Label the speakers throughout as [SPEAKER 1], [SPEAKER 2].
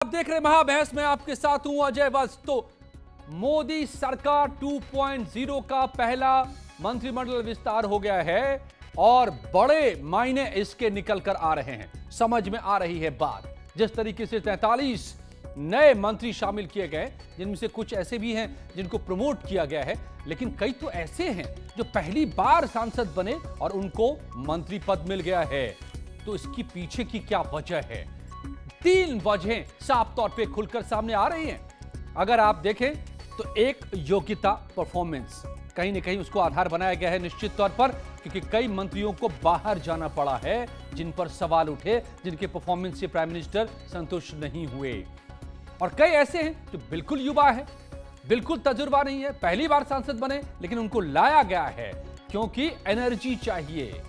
[SPEAKER 1] आप देख रहे महाबहस में आपके साथ हूं अजय वस्त। तो मोदी सरकार 2.0 का पहला मंत्रिमंडल विस्तार हो गया है और बड़े मायने इसके निकल कर आ रहे हैं। समझ में आ रही है बात। जिस तरीके से 43 नए मंत्री शामिल किए गए, जिनमें से कुछ ऐसे भी हैं जिनको प्रमोट किया गया है, लेकिन कई तो ऐसे हैं जो पहली बार सांसद बने और उनको मंत्री पद मिल गया है। तो इसकी पीछे की क्या वजह है? 3 वजहें साफ तौर पे खुलकर सामने आ रही हैं। अगर आप देखें तो एक योग्यता, परफॉर्मेंस, कहीं ना कहीं उसको आधार बनाया गया है निश्चित तौर पर, क्योंकि कई मंत्रियों को बाहर जाना पड़ा है जिन पर सवाल उठे, जिनके परफॉर्मेंस से प्राइम मिनिस्टर संतुष्ट नहीं हुए। और कई ऐसे हैं जो बिल्कुल युवा है, बिल्कुल तजुर्बा नहीं है, पहली बार सांसद बने, लेकिन उनको लाया गया है क्योंकि एनर्जी चाहिए।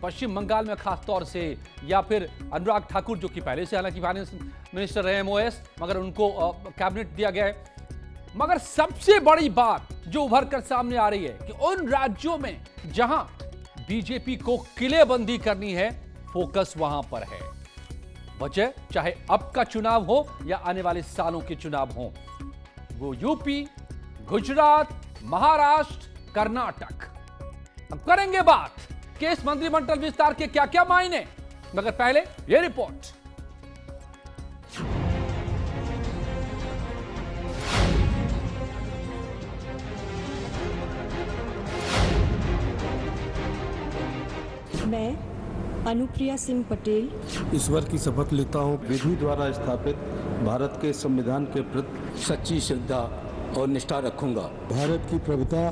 [SPEAKER 1] पश्चिम बंगाल में खास तौर से, या फिर अनुराग ठाकुर जो कि पहले से हालांकि फाइनेंस मिनिस्टर रहे एमओएस, मगर उनको कैबिनेट दिया गया है। मगर सबसे बड़ी बात जो उभर कर सामने आ रही है कि उन राज्यों में जहां बीजेपी को किलेबंदी करनी है, फोकस वहां पर है। वजह चाहे अब का चुनाव हो या आने वाले सालों के चुनाव हो, वो यूपी, गुजरात, महाराष्ट्र, कर्नाटक। अब करेंगे बात कि इस मंत्रिमंडल विस्तार के क्या क्या मायने, मगर पहले ये रिपोर्ट।
[SPEAKER 2] मैं अनुप्रिया सिंह पटेल
[SPEAKER 3] ईश्वर की शपथ लेता हूँ
[SPEAKER 4] विधि द्वारा स्थापित भारत के संविधान के प्रति सच्ची श्रद्धा और निष्ठा रखूंगा।
[SPEAKER 3] भारत की प्रभुता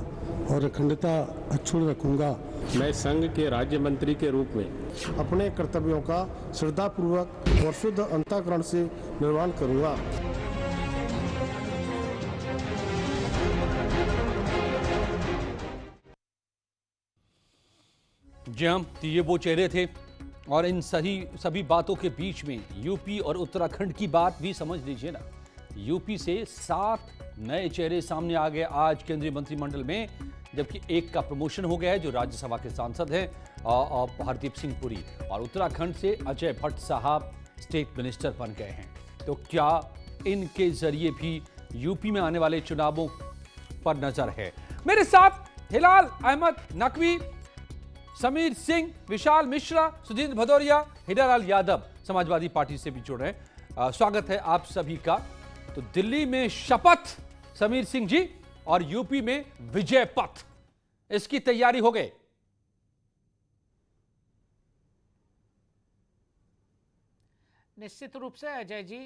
[SPEAKER 3] और अखंडता अक्षुण्ण रखूंगा।
[SPEAKER 5] मैं संघ के राज्य मंत्री के रूप में
[SPEAKER 3] अपने कर्तव्यों का श्रद्धापूर्वक और शुद्ध अंतःकरण से निर्वहन करूंगा।
[SPEAKER 1] जी हाँ, तो ये वो चेहरे थे और इन सभी बातों के बीच में यूपी और उत्तराखंड की बात भी समझ लीजिए ना। यूपी से 7 नए चेहरे सामने आ गए आज केंद्रीय मंत्रिमंडल में, जबकि एक का प्रमोशन हो गया है जो राज्यसभा के सांसद हैं हरदीप सिंह पुरी, और उत्तराखंड से अजय भट्ट साहब स्टेट मिनिस्टर बन गए हैं। तो क्या इनके जरिए भी यूपी में आने वाले चुनावों पर नजर है? मेरे साथ हिलाल अहमद नकवी, समीर सिंह, विशाल मिश्रा, सुधींद्र भदौरिया, हीरालाल यादव समाजवादी पार्टी से भी जुड़ रहे हैं। स्वागत है आप सभी का। तो दिल्ली में शपथ समीर सिंह जी और यूपी में विजय पथ, इसकी तैयारी हो गई।
[SPEAKER 6] निश्चित रूप से अजय जी,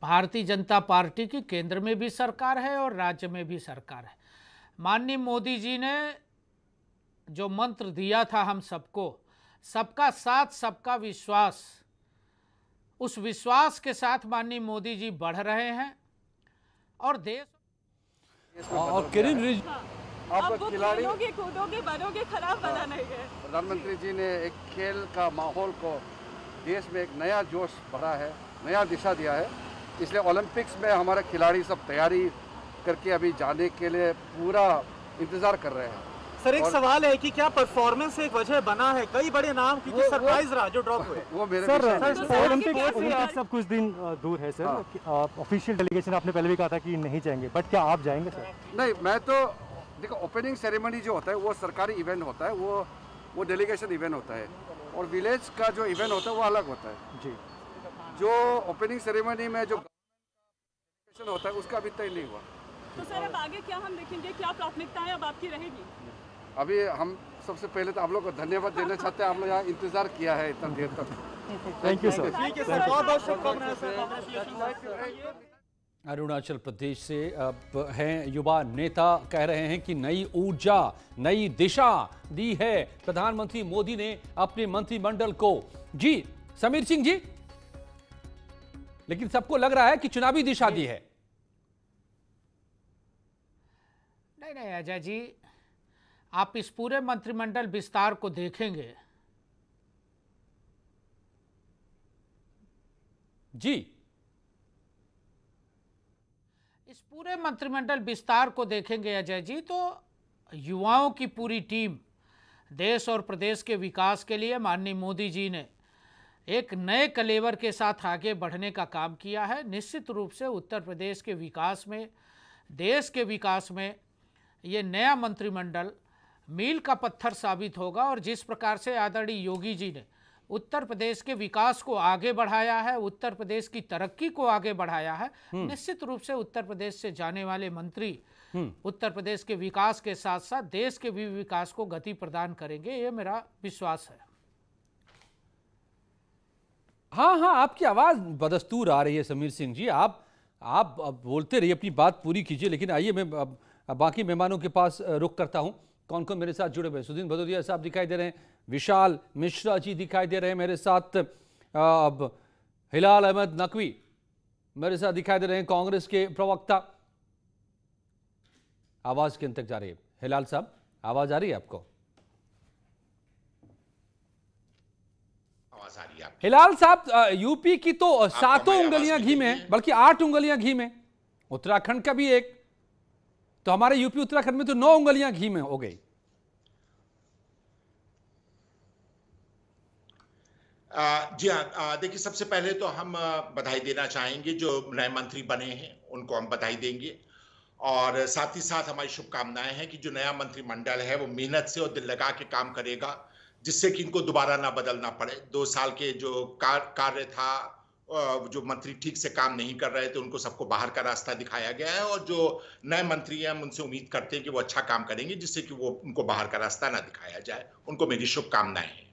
[SPEAKER 6] भारतीय जनता पार्टी की केंद्र में भी सरकार है और राज्य में भी सरकार है। माननीय मोदी जी ने जो मंत्र दिया था हम सबको, सबका साथ सबका विश्वास, उस विश्वास के साथ माननीय मोदी जी बढ़ रहे हैं और देश
[SPEAKER 1] और किरण रिज
[SPEAKER 7] अब वो खेलोगे, कूदोगे, बनोगे, खराब बना नहीं है।
[SPEAKER 8] प्रधानमंत्री जी ने एक खेल का माहौल को देश में एक नया जोश भरा है, नया दिशा दिया है। इसलिए ओलंपिक्स में हमारे खिलाड़ी सब तैयारी करके अभी जाने के लिए पूरा इंतजार कर रहे हैं।
[SPEAKER 7] सर, एक सवाल है कि क्या परफॉर्मेंस एक वजह बना है? कई बड़े नाम क्योंकि सरप्राइज रहा जो ड्रॉप हुए।
[SPEAKER 8] वो मेरे
[SPEAKER 9] ओलंपिक्स अब कुछ दिन दूर है सर। ऑफिशियल डेलीगेशन आपने पहले भी कहा था कि नहीं जाएंगे, बट क्या आप जाएंगे सर?
[SPEAKER 8] नहीं, मैं तो देखो, ओपनिंग सेरेमनी जो होता है वो सरकारी इवेंट होता है, वो डेलीगेशन इवेंट होता है, और विलेज का जो इवेंट होता है वो अलग होता है जी। जो ओपनिंग सेरेमनी में जो होता है उसका अभी तय नहीं हुआ।
[SPEAKER 7] तो सर, अब आगे क्या हम देखेंगे? क्या प्राथमिकताएं अब आपकी रहेगी?
[SPEAKER 8] अभी हम सबसे पहले तो आप लोग को धन्यवाद देना चाहते हैं। आप लोग यहाँ इंतजार किया है इतना देर तक।
[SPEAKER 9] Thank you sir.
[SPEAKER 7] ठीक है सर, बहुत बहुत शुभकामनाएं सर।
[SPEAKER 1] अरुणाचल प्रदेश से अब हैं युवा नेता, कह रहे हैं कि नई ऊर्जा, नई दिशा दी है प्रधानमंत्री मोदी ने अपने मंत्रिमंडल को। जी समीर सिंह जी, लेकिन सबको लग रहा है कि चुनावी दिशा दी है।
[SPEAKER 6] नहीं अजय जी, आप इस पूरे मंत्रिमंडल विस्तार को देखेंगे
[SPEAKER 1] जी,
[SPEAKER 6] इस पूरे मंत्रिमंडल विस्तार को देखेंगे अजय जी, तो युवाओं की पूरी टीम देश और प्रदेश के विकास के लिए माननीय मोदी जी ने एक नए कलेवर के साथ आगे बढ़ने का काम किया है। निश्चित रूप से उत्तर प्रदेश के विकास में, देश के विकास में ये नया मंत्रिमंडल मील का पत्थर साबित होगा। और जिस प्रकार से आदरणीय योगी जी ने उत्तर प्रदेश के विकास को आगे बढ़ाया है, उत्तर प्रदेश की तरक्की को आगे बढ़ाया है, निश्चित रूप से उत्तर प्रदेश से जाने वाले मंत्री उत्तर प्रदेश के विकास के साथ साथ देश के भी विकास को गति प्रदान करेंगे, ये मेरा विश्वास है।
[SPEAKER 1] हाँ हाँ, आपकी आवाज बदस्तूर आ रही है समीर सिंह जी। आप बोलते रहिए, अपनी बात पूरी कीजिए। लेकिन आइए मैं बाकी मेहमानों के पास रुख करता हूं। कौन कौन मेरे साथ जुड़े हुए? सुदीन भदौरिया साहब दिखाई दे रहे हैं, विशाल मिश्रा जी दिखाई दे रहे हैं मेरे साथ, हिलाल अहमद नकवी मेरे साथ दिखाई दे रहे हैं, कांग्रेस के प्रवक्ता। आवाज किन तक जा रही है? हिलाल साहब, आवाज आ रही है आपको?
[SPEAKER 10] आवाज आ रही है?
[SPEAKER 1] हिलाल साहब, यूपी की तो 7 उंगलियां घी में है, बल्कि 8 उंगलियां घी में। उत्तराखंड का भी एक, तो हमारे यूपी उत्तराखंड में तो 9 उंगलियां घी में हो गई।
[SPEAKER 10] जी हाँ, देखिए, सबसे पहले तो हम बधाई देना चाहेंगे जो नए मंत्री बने हैं, उनको हम बधाई देंगे। और साथ ही साथ हमारी शुभकामनाएं हैं कि जो नया मंत्रिमंडल है वो मेहनत से और दिल लगा के काम करेगा, जिससे कि इनको दोबारा ना बदलना पड़े। 2 साल के जो कार्य था, जो मंत्री ठीक से काम नहीं कर रहे थे, उनको सबको बाहर का रास्ता दिखाया गया है। और जो नए मंत्री हैं, हम उनसे उम्मीद करते हैं कि वो अच्छा काम करेंगे, जिससे कि वो उनको बाहर का रास्ता ना दिखाया जाए। उनको मेरी शुभकामनाएं हैं।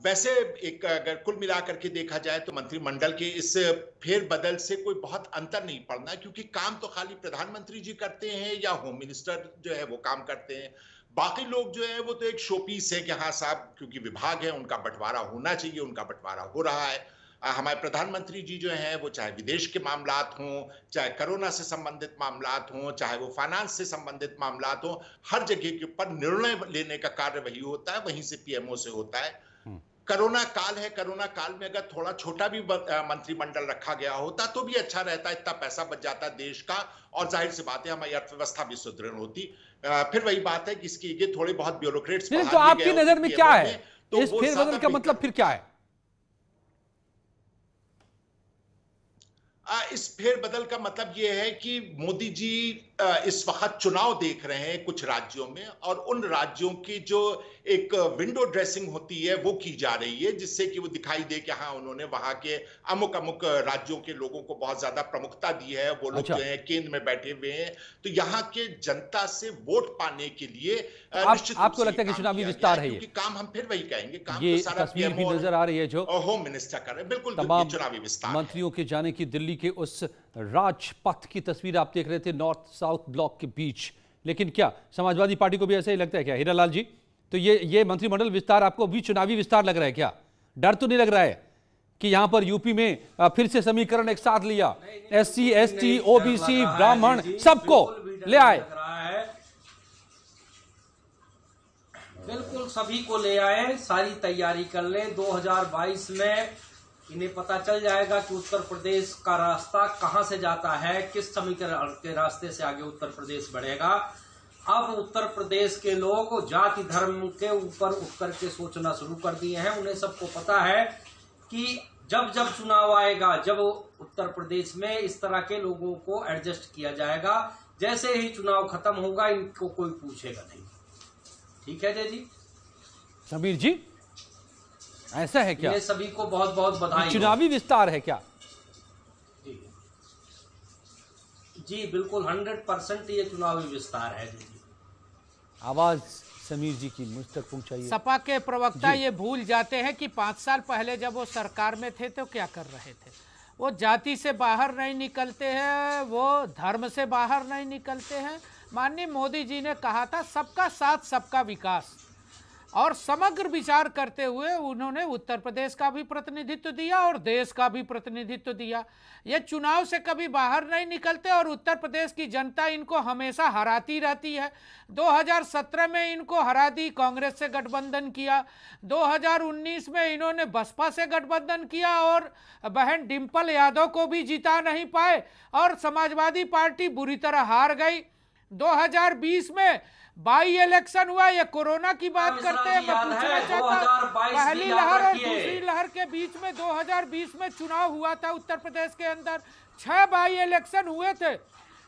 [SPEAKER 10] वैसे एक अगर कुल मिलाकर के देखा जाए तो मंत्रिमंडल के इस फेरबदल से कोई बहुत अंतर नहीं पड़ना, क्योंकि काम तो खाली प्रधानमंत्री जी करते हैं या होम मिनिस्टर जो है वो काम करते हैं। बाकी लोग जो है वो तो एक शो पीस है कि हाँ साहब, क्योंकि विभाग है उनका बंटवारा होना चाहिए, उनका बंटवारा हो रहा है। हमारे प्रधानमंत्री जी जो हैं वो चाहे विदेश के मामलात हों, चाहे कोरोना से संबंधित मामलात हों, चाहे वो फाइनेंस से संबंधित मामलात हों, हर जगह के ऊपर निर्णय लेने का कार्य वही होता है, वहीं से पीएमओ से होता है। कोरोना काल है, कोरोना काल में अगर थोड़ा छोटा भी मंत्रिमंडल रखा गया होता तो भी अच्छा रहता, इतना पैसा बच जाता देश का, और जाहिर सी बात है हमारी अर्थव्यवस्था भी सुदृढ़ होती। फिर वही बात है कि इसकी ये थोड़े बहुत ब्यूरोक्रेट्स,
[SPEAKER 1] तो आपकी नजर में क्या है इस फेरबदल का मतलब फिर क्या है?
[SPEAKER 10] इस फेरबदल का मतलब यह है कि मोदी जी इस वक्त चुनाव देख रहे हैं कुछ राज्यों में, और उन राज्यों की जो एक विंडो ड्रेसिंग होती है वो की जा रही है, जिससे कि वो दिखाई दे कि हाँ उन्होंने वहां के अमुक अमुक राज्यों के लोगों को बहुत ज्यादा प्रमुखता दी है, वो लोग जो है केंद्र में बैठे हुए हैं। तो यहाँ के जनता से वोट पाने के लिए
[SPEAKER 1] आपको लगता है कि चुनावी विस्तार है? ये
[SPEAKER 10] काम हम फिर वही कहेंगे, काम
[SPEAKER 1] ये
[SPEAKER 10] तो सारा
[SPEAKER 1] तस्वीर भी नजर आ रही है जो
[SPEAKER 10] होम मिनिस्टर कर रहे हैं, बिल्कुल
[SPEAKER 1] तमाम
[SPEAKER 10] चुनावी विस्तार
[SPEAKER 1] मंत्रियों के जाने की दिल्ली के उस राजपथ की तस्वीर आप देख रहे थे नॉर्थ साउथ ब्लॉक के बीच। लेकिन क्या समाजवादी पार्टी को भी ऐसा ही लगता है क्या, हीरालाल जी? तो ये मंत्रिमंडल विस्तार आपको भी चुनावी विस्तार लग रहा है क्या? डर तो नहीं लग रहा है कि यहां पर यूपी में फिर से समीकरण एक साथ लिया, SC ST OBC ब्राह्मण सबको ले आए?
[SPEAKER 11] बिल्कुल सभी को ले आए, सारी तैयारी कर ले। 2022 में इन्हें पता चल जाएगा कि उत्तर प्रदेश का रास्ता कहां से जाता है, किस समीकरण के रास्ते से आगे उत्तर प्रदेश बढ़ेगा। अब उत्तर प्रदेश के लोग जाति धर्म के ऊपर उठ करके सोचना शुरू कर दिए हैं। उन्हें सबको पता है कि जब जब चुनाव आएगा, जब उत्तर प्रदेश में इस तरह के लोगों को एडजस्ट किया जाएगा, जैसे ही चुनाव खत्म होगा इनको कोई पूछेगा नहीं। ठीक है जय जी।
[SPEAKER 1] समीर जी, ऐसा है क्या?
[SPEAKER 11] ये सभी को बहुत बहुत बधाई।
[SPEAKER 1] चुनावी विस्तार है क्या?
[SPEAKER 11] जी बिल्कुल 100% ये चुनावी विस्तार है जी।
[SPEAKER 1] आवाज समीर जी की मुझ तक पहुंचाइए।
[SPEAKER 6] सपा के प्रवक्ता ये भूल जाते हैं कि 5 साल पहले जब वो सरकार में थे तो क्या कर रहे थे। वो जाति से बाहर नहीं निकलते हैं, वो धर्म से बाहर नहीं निकलते हैं। माननीय मोदी जी ने कहा था सबका साथ सबका विकास, और समग्र विचार करते हुए उन्होंने उत्तर प्रदेश का भी प्रतिनिधित्व दिया और देश का भी प्रतिनिधित्व दिया। ये चुनाव से कभी बाहर नहीं निकलते और उत्तर प्रदेश की जनता इनको हमेशा हराती रहती है। 2017 में इनको हरा दी, कांग्रेस से गठबंधन किया। 2019 में इन्होंने बसपा से गठबंधन किया और बहन डिम्पल यादव को भी जिता नहीं पाए, और समाजवादी पार्टी बुरी तरह हार गई। 2020 में बाई इलेक्शन हुआ, ये कोरोना की बात करते हैं। मैं पूछना चाहता पहली लहर और दूसरी लहर के बीच में 2020 में चुनाव हुआ था उत्तर प्रदेश के अंदर, 6 बाई इलेक्शन हुए थे।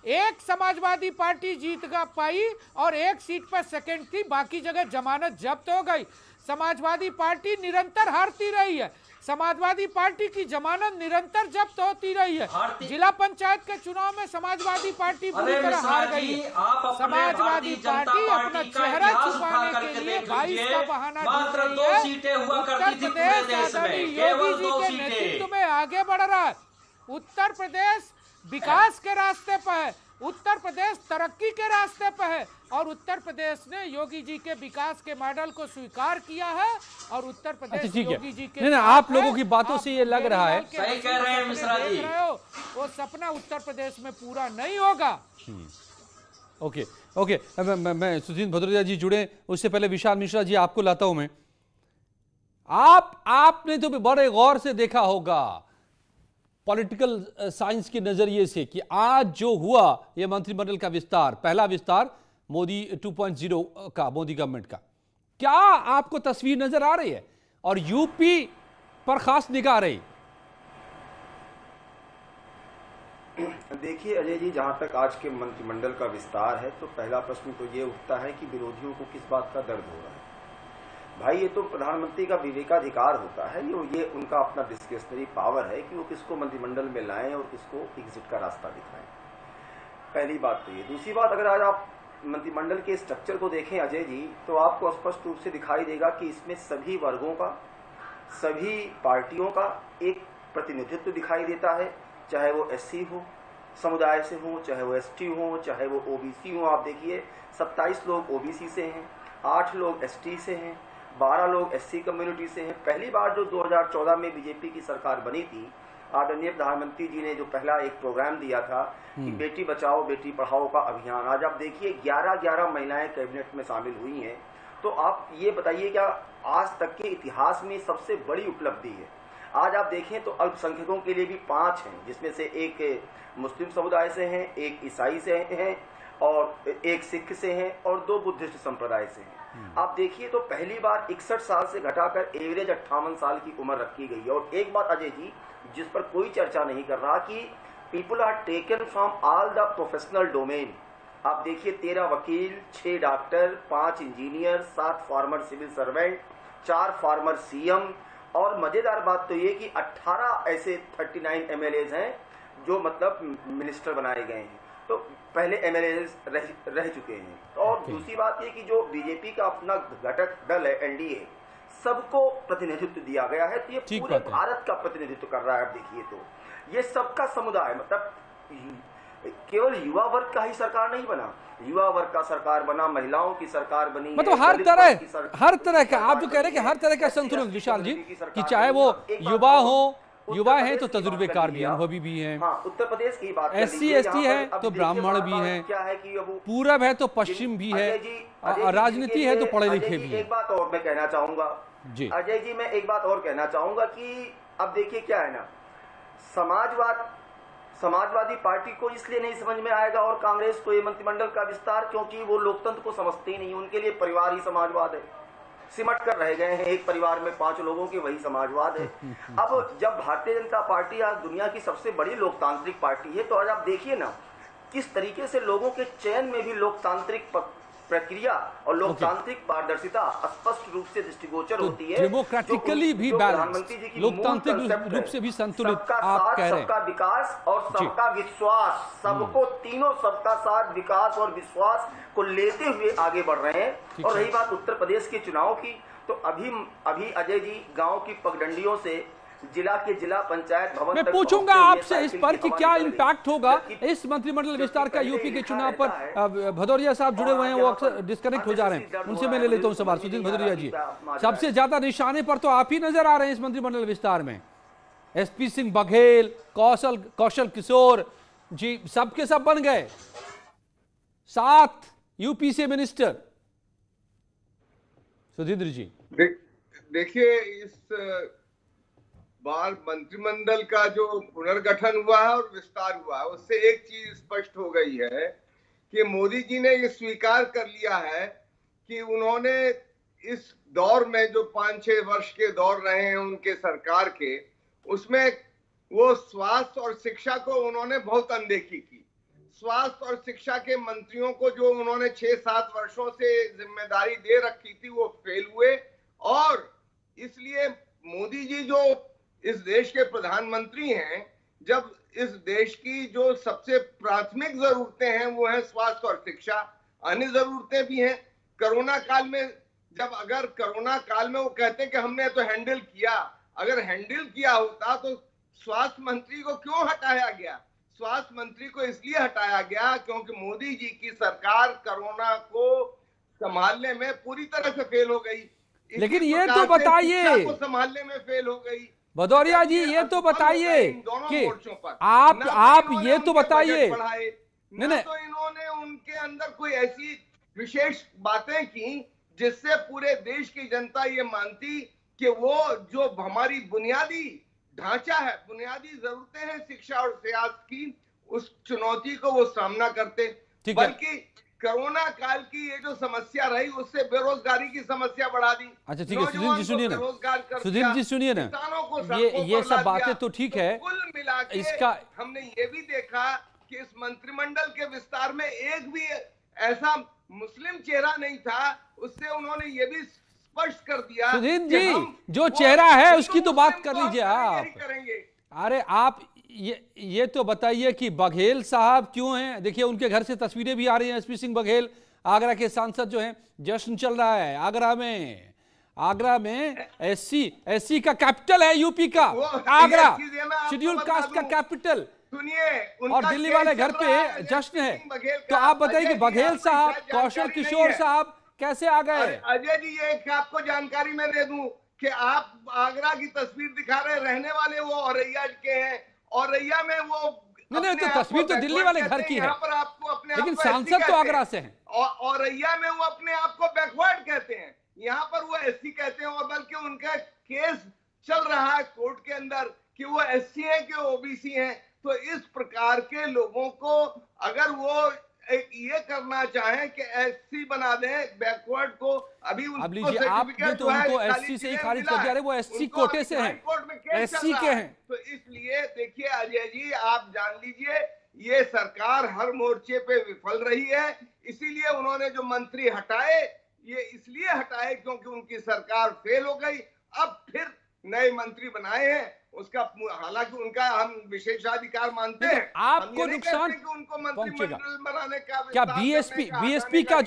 [SPEAKER 6] एक समाजवादी पार्टी जीत पाई और एक सीट पर सेकंड थी, बाकी जगह जमानत जब्त हो गई। समाजवादी पार्टी निरंतर हारती रही है, समाजवादी पार्टी की जमानत निरंतर जब्त होती रही है। जिला पंचायत के चुनाव में समाजवादी पार्टी पूरी तरह हार गई है। समाजवादी पार्टी अपना चेहरा छुपाने के लिए 22 का बहाना ढूंढ रही है। उत्तर प्रदेश आदरणीय योगी जी के नेतृत्व में आगे बढ़ रहा है। उत्तर प्रदेश विकास के रास्ते पर है, उत्तर प्रदेश तरक्की के रास्ते पर है और उत्तर प्रदेश ने योगी जी के विकास के मॉडल को स्वीकार किया है और उत्तर प्रदेश योगी जी के
[SPEAKER 1] नहीं, आप लोगों की बातों से ये लग रहा है,
[SPEAKER 11] सही कह रहे हैं मिश्रा जी,
[SPEAKER 6] वो सपना उत्तर प्रदेश में पूरा नहीं होगा।
[SPEAKER 1] ओके ओके, मैं सुधीर भदौरिया जी जुड़े, उससे पहले विशाल मिश्रा जी आपको लाता हूं मैं। आपने तो बड़े गौर से देखा होगा पॉलिटिकल साइंस के नजरिए से कि आज जो हुआ ये मंत्रिमंडल का विस्तार, पहला विस्तार मोदी 2.0 का, मोदी गवर्नमेंट का, क्या आपको तस्वीर नजर आ रही है और यूपी पर खास निगाह रही?
[SPEAKER 12] देखिए अजय जी, जहां तक आज के मंत्रिमंडल का विस्तार है तो पहला प्रश्न तो ये उठता है कि विरोधियों को किस बात का दर्द हो रहा है। भाई ये तो प्रधानमंत्री का विवेकाधिकार होता है, ये उनका अपना डिस्क्रिशनरी पावर है कि वो किसको मंत्रिमंडल में लाएं और किसको एग्जिट का रास्ता दिखाएं। पहली बात तो ये। दूसरी बात, अगर आज आप मंत्रिमंडल के स्ट्रक्चर को देखें अजय जी, तो आपको स्पष्ट रूप से दिखाई देगा कि इसमें सभी वर्गों का, सभी पार्टियों का एक प्रतिनिधित्व दिखाई देता है, चाहे वो एससी हो समुदाय से हो, चाहे वो एसटी हो, चाहे वो ओबीसी हो। आप देखिए 27 लोग ओबीसी से हैं, 8 लोग एसटी से हैं, 12 लोग एससी कम्युनिटी से हैं। पहली बार जो 2014 में बीजेपी की सरकार बनी थी, आदरणीय प्रधानमंत्री जी ने जो पहला एक प्रोग्राम दिया था कि बेटी बचाओ बेटी पढ़ाओ का अभियान, आज आप देखिए 11 महिलाएं कैबिनेट में शामिल हुई हैं। तो आप ये बताइए क्या आज तक के इतिहास में सबसे बड़ी उपलब्धि है? आज आप देखें तो अल्पसंख्यकों के लिए भी 5 हैं, जिसमें से एक मुस्लिम समुदाय से हैं, एक ईसाई से हैं और एक सिख से हैं और 2 बुद्धिस्ट संप्रदाय से हैं। आप देखिए तो पहली बार 61 साल से घटाकर एवरेज 58 साल की उम्र रखी गई है। और एक बात अजय जी जिस पर कोई चर्चा नहीं कर रहा कि people are taken from all the professional domain. आप देखिए 13 वकील, 6 doctor, 5 engineer, 7 former civil servant, 4 former CM और मजेदार बात तो ये कि 18 ऐसे 39 एमएलएज हैं जो मतलब मिनिस्टर बनाए गए हैं, तो पहले एमएलए रह चुके हैं। और दूसरी बात ये कि जो बीजेपी का अपना घटक दल है एनडीए, सबको प्रतिनिधित्व दिया गया है, तो ये पूरे भारत का प्रतिनिधित्व कर रहा है। आप देखिए तो ये सबका समुदाय, मतलब केवल युवा वर्ग का ही सरकार नहीं बना, युवा वर्ग का सरकार बना, महिलाओं की सरकार बनी,
[SPEAKER 1] मतलब हर तरह का आप जो कह रहे हैं कि हर तरह का संतुलन विशाल जी, कि चाहे वो युवा हो, युवा हैं तो तजुर्बेकार भी हैं, अनुभवी भी हैं,
[SPEAKER 12] हाँ, उत्तर प्रदेश की बात
[SPEAKER 1] एससी एसटी है तो ब्राह्मण भी हैं,
[SPEAKER 12] क्या है कि
[SPEAKER 1] पूरब है तो पश्चिम भी है, राजनीति है तो पढ़े लिखे भी हैं।
[SPEAKER 12] एक बात और मैं कहना चाहूंगा
[SPEAKER 1] जी
[SPEAKER 12] अजय जी, मैं एक बात और कहना चाहूंगा कि अब देखिए क्या है ना, समाजवादी पार्टी को इसलिए नहीं समझ में आएगा और कांग्रेस को ये मंत्रिमंडल का विस्तार, क्योंकि वो लोकतंत्र को समझते ही नहीं। उनके लिए परिवार ही समाजवाद है, सिमट कर रह गए हैं, एक परिवार में 5 लोगों के वही समाजवाद है। अब जब भारतीय जनता पार्टी आज दुनिया की सबसे बड़ी लोकतांत्रिक पार्टी है, तो आज आप देखिए ना किस तरीके से लोगों के चयन में भी लोकतांत्रिक प्रक्रिया और लोकतांत्रिक पारदर्शिता स्पष्ट रूप से दृष्टिगोचर होती है।
[SPEAKER 1] डेमोक्रेटिकली भी बैलेंस, लोकतांत्रिक रूप से भी संतुलित आप कह रहे हैं।
[SPEAKER 12] सबका विकास और सबका विश्वास, सबको तीनों सबका साथ विकास और विश्वास को लेते हुए आगे बढ़ रहे हैं। और रही बात उत्तर प्रदेश के चुनाव की, तो अभी अजय जी गांव की पगडंडियों से जिला के जिला पंचायत भवन
[SPEAKER 1] मैं पूछूंगा आपसे इस पर कि क्या इम्पैक्ट होगा इस मंत्रिमंडल विस्तार का यूपी के चुनाव पर। भदौरिया साहब जुड़े हुए हैं, वो अक्सर डिस्कनेक्ट हो जा रहे हैं, उनसे मैं ले लेता हूं सवाल। सुधीर भदौरिया जी, सबसे ज्यादा निशाने पर तो आप ही नजर आ रहे हैं इस मंत्रिमंडल विस्तार में। एसपी सिंह बघेल, कौशल किशोर जी, सबके सब बन गए, 7 यूपी से मिनिस्टर। सुधीर जी
[SPEAKER 13] देखिए, इस बार मंत्रिमंडल का जो पुनर्गठन हुआ है और विस्तार हुआ है, उससे एक चीज स्पष्ट हो गई है कि मोदी जी ने ये स्वीकार कर लिया है कि उन्होंने इस दौर में जो 5-6 वर्ष के दौर रहे हैं उनके सरकार के, उसमें वो स्वास्थ्य और शिक्षा को उन्होंने बहुत अनदेखी की। स्वास्थ्य और शिक्षा के मंत्रियों को जो उन्होंने 6-7 वर्षों से जिम्मेदारी दे रखी थी वो फेल हुए, और इसलिए मोदी जी जो इस देश के प्रधानमंत्री हैं, जब इस देश की जो सबसे प्राथमिक जरूरतें हैं वो है स्वास्थ्य और शिक्षा, अन्य जरूरतें भी हैं। कोरोना काल में अगर कोरोना काल में वो कहते हैं कि हमने तो हैंडल किया, अगर हैंडल किया होता तो स्वास्थ्य मंत्री को क्यों हटाया गया? स्वास्थ्य मंत्री को इसलिए हटाया गया क्योंकि मोदी जी की सरकार कोरोना को संभालने में पूरी तरह से फेल हो गई।
[SPEAKER 1] लेकिन ये तो बताइए,
[SPEAKER 13] संभालने में फेल हो गई।
[SPEAKER 1] भदौरिया जी ये तो बताइए कि आप ये तो बताइए,
[SPEAKER 13] नहीं तो इन्होंने उनके अंदर कोई ऐसी विशेष बातें की जिससे पूरे देश की जनता ये मानती कि वो जो हमारी बुनियादी ढांचा है, बुनियादी जरूरतें हैं शिक्षा और सियासत की, उस चुनौती को वो सामना करते। बल्कि कोरोना काल की ये जो समस्या रही उससे बेरोजगारी की समस्या बढ़ा दी।
[SPEAKER 1] अच्छा ठीक है, सुधीर जी सुनिए ना, सुधीर जी सुनिए ना, ये सब बातें तो ठीक है।
[SPEAKER 13] कुल मिला के इसका हमने ये भी देखा कि इस मंत्रिमंडल के विस्तार में एक भी ऐसा मुस्लिम चेहरा नहीं था। उससे उन्होंने ये भी स्पष्ट कर दिया,
[SPEAKER 1] सुधीर जी जो चेहरा है उसकी तो बात कर लीजिए आप। अरे आप ये तो बताइए कि बघेल साहब क्यों हैं? देखिए उनके घर से तस्वीरें भी आ रही हैं। एसपी सिंह बघेल आगरा के सांसद जो हैं, जश्न चल रहा है आगरा में एससी का कैपिटल है यूपी का, आगरा शेड्यूल कास्ट का कैपिटल।
[SPEAKER 13] सुनिए,
[SPEAKER 1] और दिल्ली वाले घर पे जश्न है। तो आप बताइए कि बघेल साहब, कौशल किशोर साहब कैसे आ गए?
[SPEAKER 13] अजय जी ये आपको जानकारी मैं दे दूं कि आप आगरा की तस्वीर दिखा रहे, रहने वाले वो औरैया के हैं। औरैया में वो
[SPEAKER 1] नहीं तो तस्वीर तो दिल्ली वाले घर की है, लेकिन सांसद तो आगरा से हैं।
[SPEAKER 13] औरैया में वो अपने आप को बैकवर्ड कहते हैं, यहाँ पर वो एससी कहते हैं। और बल्कि उनका केस चल रहा है कोर्ट के अंदर कि वो एससी है कि ओबीसी हैं। तो इस प्रकार के लोगों को अगर वो ये करना चाहें कि एससी बना दें बैकवर्ड को,
[SPEAKER 1] अब लीजिए आपने तो उनको एससी से ही खारिज कर दिया। वो एससी कोटे से हैं, एससी के हैं।
[SPEAKER 13] तो इसलिए देखिए अजय जी, आप जान लीजिए ये सरकार हर मोर्चे पे विफल रही है। इसीलिए उन्होंने जो मंत्री हटाए, ये इसलिए हटाए क्योंकि उनकी सरकार फेल हो गई। अब फिर नए मंत्री बनाए हैं, उसका हालांकि उनका हम विशेषाधिकार मानते हैं।
[SPEAKER 1] आपको नुकसान
[SPEAKER 13] उनको मंत्रिमंडल बनाने का
[SPEAKER 1] क्या? बीएसपी का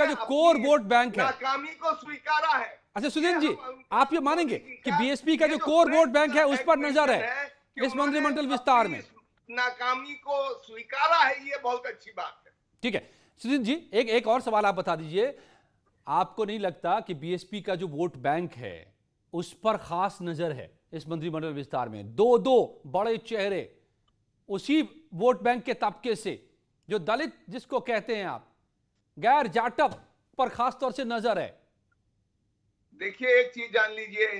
[SPEAKER 1] जो कोर वोट बैंक है,
[SPEAKER 13] नाकामी को स्वीकारा है।
[SPEAKER 1] अच्छा सुधीर जी, आप ये मानेंगे कि बीएसपी का जो कोर वोट बैंक है उस पर नजर है इस मंत्रिमंडल विस्तार में?
[SPEAKER 13] नाकामी को स्वीकारा है, ये बहुत अच्छी बात है।
[SPEAKER 1] ठीक है सुधीर जी, एक और सवाल आप बता दीजिए, आपको नहीं लगता कि बीएसपी का जो वोट बैंक है उस पर खास नजर है इस मंत्रिमंडल विस्तार में? दो बड़े चेहरे उसी वोट बैंक के तबके से, जो दलित जिसको कहते हैं आप, गैर जाटव पर खास तौर से नजर है।
[SPEAKER 13] देखिए एक चीज जान लीजिए,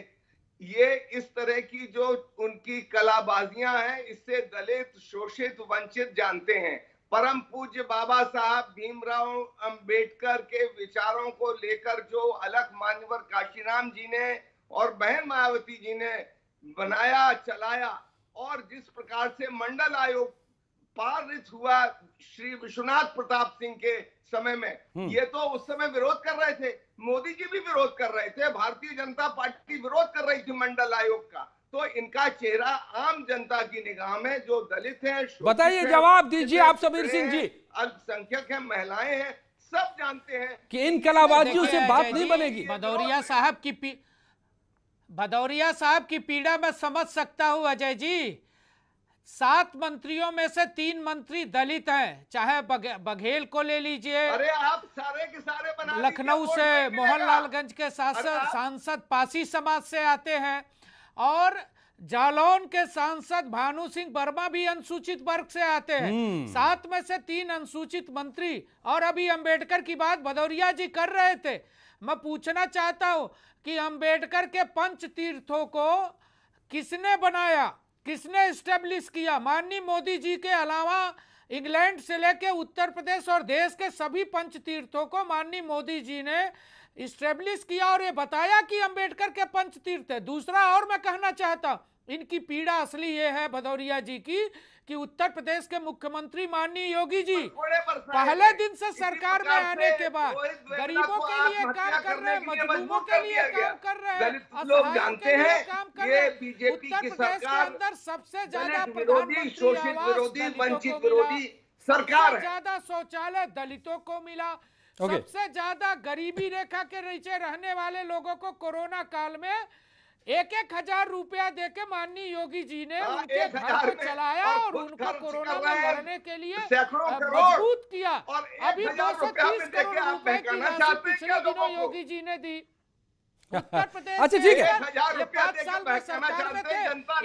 [SPEAKER 13] ये इस तरह की जो उनकी कलाबाजियां हैं, इससे दलित, शोषित, वंचित जानते हैं। परम पूज्य बाबा साहब भीमराव अंबेडकर के विचारों को लेकर जो अलख मान्यवर काशीराम जी ने और बहन मायावती जी ने बनाया, चलाया, और जिस प्रकार से मंडल आयोग पारित हुआ श्री विश्वनाथ प्रताप सिंह के समय में, ये तो उस समय विरोध कर रहे थे, मोदी जी भी विरोध कर रहे थे, भारतीय जनता पार्टी विरोध कर रही थी मंडल आयोग का। तो इनका चेहरा आम जनता की निगाह में जो दलित हैं,
[SPEAKER 1] बताइए, जवाब दीजिए आप समीर सिंह जी,
[SPEAKER 13] अल्पसंख्यक हैं, महिलाएं हैं, सब जानते हैं
[SPEAKER 1] कि इन कलाबाजियों से बात नहीं बनेगी।
[SPEAKER 6] भदौरिया साहब की पीड़ा मैं समझ सकता हूं अजय जी। 7 मंत्रियों में से 3 मंत्री दलित हैं, चाहे बघेल को ले लीजिए,
[SPEAKER 13] अरे आप सारे के सारे बना
[SPEAKER 6] लखनऊ से मोहनलालगंज के सांसद पासी समाज से आते हैं, और जालौन के सांसद भानु सिंह वर्मा भी अनुसूचित वर्ग से आते हैं। 7 में से 3 अनुसूचित मंत्री, और अभी अंबेडकर की बात भदौरिया जी कर रहे थे। मैं पूछना चाहता हूं कि अंबेडकर के पंच तीर्थों को किसने बनाया, किसने एस्टेब्लिश किया? माननीय मोदी जी के अलावा इंग्लैंड से लेके उत्तर प्रदेश और देश के सभी पंच तीर्थों को माननीय मोदी जी ने इस्टेब्लिश किया और ये बताया कि अंबेडकर के पंच तीर्थ है। दूसरा और मैं कहना चाहता हूं, इनकी पीड़ा असली ये है भदौरिया जी की कि उत्तर प्रदेश के मुख्यमंत्री माननीय योगी जी पहले दिन से सरकार में आने के बाद गरीबों के लिए काम कर रहे हैं, मजलूमों के लिए काम कर रहे हैं,
[SPEAKER 13] लोग जानते हैं
[SPEAKER 6] काम कर रहे हैं।
[SPEAKER 13] बीजेपी की
[SPEAKER 6] प्रदेश के अंदर सबसे ज्यादा
[SPEAKER 13] विरोधी, शोषित विरोधी, वंचित विरोधी सरकार है।
[SPEAKER 6] ज्यादा शौचालय दलितों को मिला, सबसे ज्यादा गरीबी रेखा के नीचे रहने वाले लोगों को कोरोना काल में 1,000 रुपया देके माननीय योगी जी ने उनके घर को चलाया और उनको कोरोना में लड़ने के लिए मजबूत किया। अभी 230 करोड़ रुपए की राशि पिछले दिनों योगी जी ने दी। उत्तर प्रदेश
[SPEAKER 1] अच्छा ठीक है,
[SPEAKER 6] 5 साल में सरकार में थे,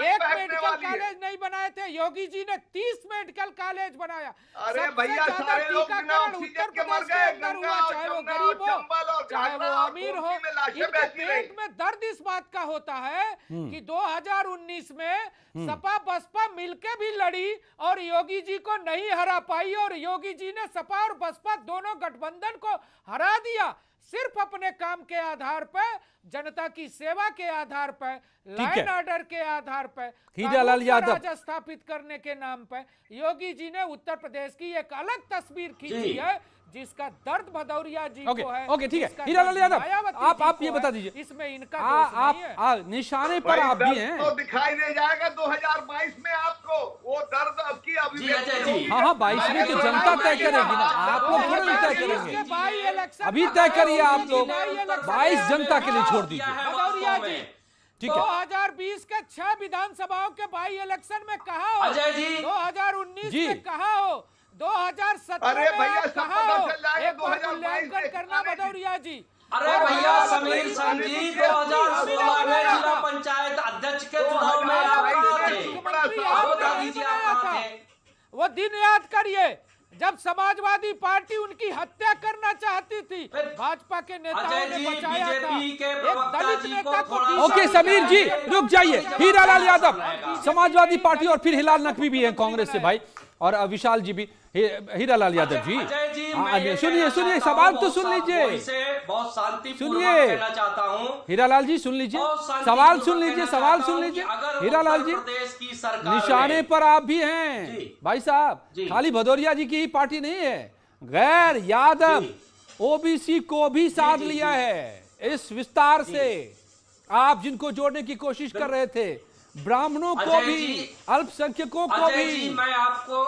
[SPEAKER 6] एक मेडिकल कॉलेज नहीं बनाए थे, योगी जी ने 30 मेडिकल कॉलेज बनाया।
[SPEAKER 13] अरे भैया सारे लोग बिना ऑक्सीजन के मर गए, गंगा और
[SPEAKER 6] चाहे वो
[SPEAKER 13] चंबल
[SPEAKER 6] गरीब
[SPEAKER 13] और
[SPEAKER 6] हो
[SPEAKER 13] चंबल और
[SPEAKER 6] चाहे वो
[SPEAKER 13] घाघरा
[SPEAKER 6] अमीर हो,
[SPEAKER 13] में लाशें
[SPEAKER 6] इनके
[SPEAKER 13] बहती रही।
[SPEAKER 6] पेट में दर्द इस बात का होता है कि 2019 में सपा बसपा मिलके भी लड़ी और योगी जी को नहीं हरा पाई और योगी जी ने सपा और बसपा दोनों गठबंधन को हरा दिया सिर्फ अपने काम के आधार पर, जनता की सेवा के आधार पर, लाइन ऑर्डर के आधार पर,
[SPEAKER 1] हीरालाल यादव
[SPEAKER 6] राज स्थापित करने के नाम पर योगी जी ने उत्तर प्रदेश की एक अलग तस्वीर खींची है जिसका दर्द भदौरिया जी को है।
[SPEAKER 1] ओके ठीक है, हीरालाल यादव आप ये बता दीजिए,
[SPEAKER 6] इसमें इनका
[SPEAKER 1] आप निशाने पर आप भी हैं,
[SPEAKER 13] तो दिखाई दे जाएगा 2022 में आपको वो दर्द आपकी अभी।
[SPEAKER 1] हाँ 22 में तो जनता तय करेगी ना, आप लोग थोड़ा तय करेंगे। अभी तय करिए आप लोग, 22 जनता के लिए छोड़ दीजिए।
[SPEAKER 6] भदौरिया जी
[SPEAKER 1] ठीक है,
[SPEAKER 6] 2020 के 6 विधानसभाओं के बाई इलेक्शन में कहा हो, 2019 में कहा हो, 2017 में कहा हो, एक बार मूल्यांकन करना भदौरिया जी।
[SPEAKER 11] अरे भैया समीर सिंह जी 2016 में जिला पंचायत अध्यक्ष के चुनाव में आप बता दीजिए आप कहां थे?
[SPEAKER 6] वो दिन याद करिए जब समाजवादी पार्टी उनकी हत्या करना चाहती थी, भाजपा के नेताओं ने बचाया था। एक दलित नेता को
[SPEAKER 1] ओके समीर जी रुक जाइए। हीरालाल यादव समाजवादी पार्टी और फिर हिलाल नकवी भी हैं कांग्रेस से भाई, और विशाल जी भी। हीरालाल यादव जी सुनिए सवाल तो सुन लीजिए,
[SPEAKER 11] बहुत शांति
[SPEAKER 1] सुनिए
[SPEAKER 11] चाहता हूँ।
[SPEAKER 1] हीरालाल जी सुन लीजिए, सवाल सुन लीजिए हीरालाल जी, निशाने पर आप भी हैं भाई साहब, खाली भदौरिया जी की ही पार्टी नहीं है, गैर यादव ओबीसी को भी साथ लिया है इस विस्तार से। आप जिनको जोड़ने की कोशिश कर रहे थे, ब्राह्मणों को भी, अल्पसंख्यकों को भी।
[SPEAKER 11] मैं आपको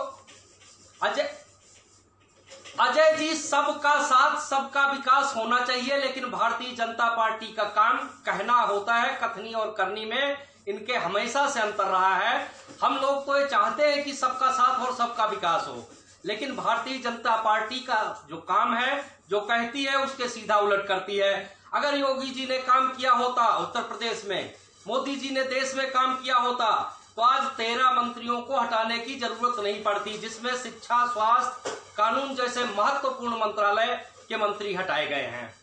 [SPEAKER 11] अजय जी सबका साथ सबका विकास होना चाहिए, लेकिन भारतीय जनता पार्टी का काम कहना होता है, कथनी और करनी में इनके हमेशा से अंतर रहा है। हम लोग तो ये चाहते हैं कि सबका साथ और सबका विकास हो, लेकिन भारतीय जनता पार्टी का जो काम है, जो कहती है उसके सीधा उलट करती है। अगर योगी जी ने काम किया होता उत्तर प्रदेश में, मोदी जी ने देश में काम किया होता, तो आज 13 मंत्रियों को हटाने की जरूरत नहीं पड़ती, जिसमें शिक्षा, स्वास्थ्य, कानून जैसे महत्वपूर्ण मंत्रालय के मंत्री हटाए गए हैं।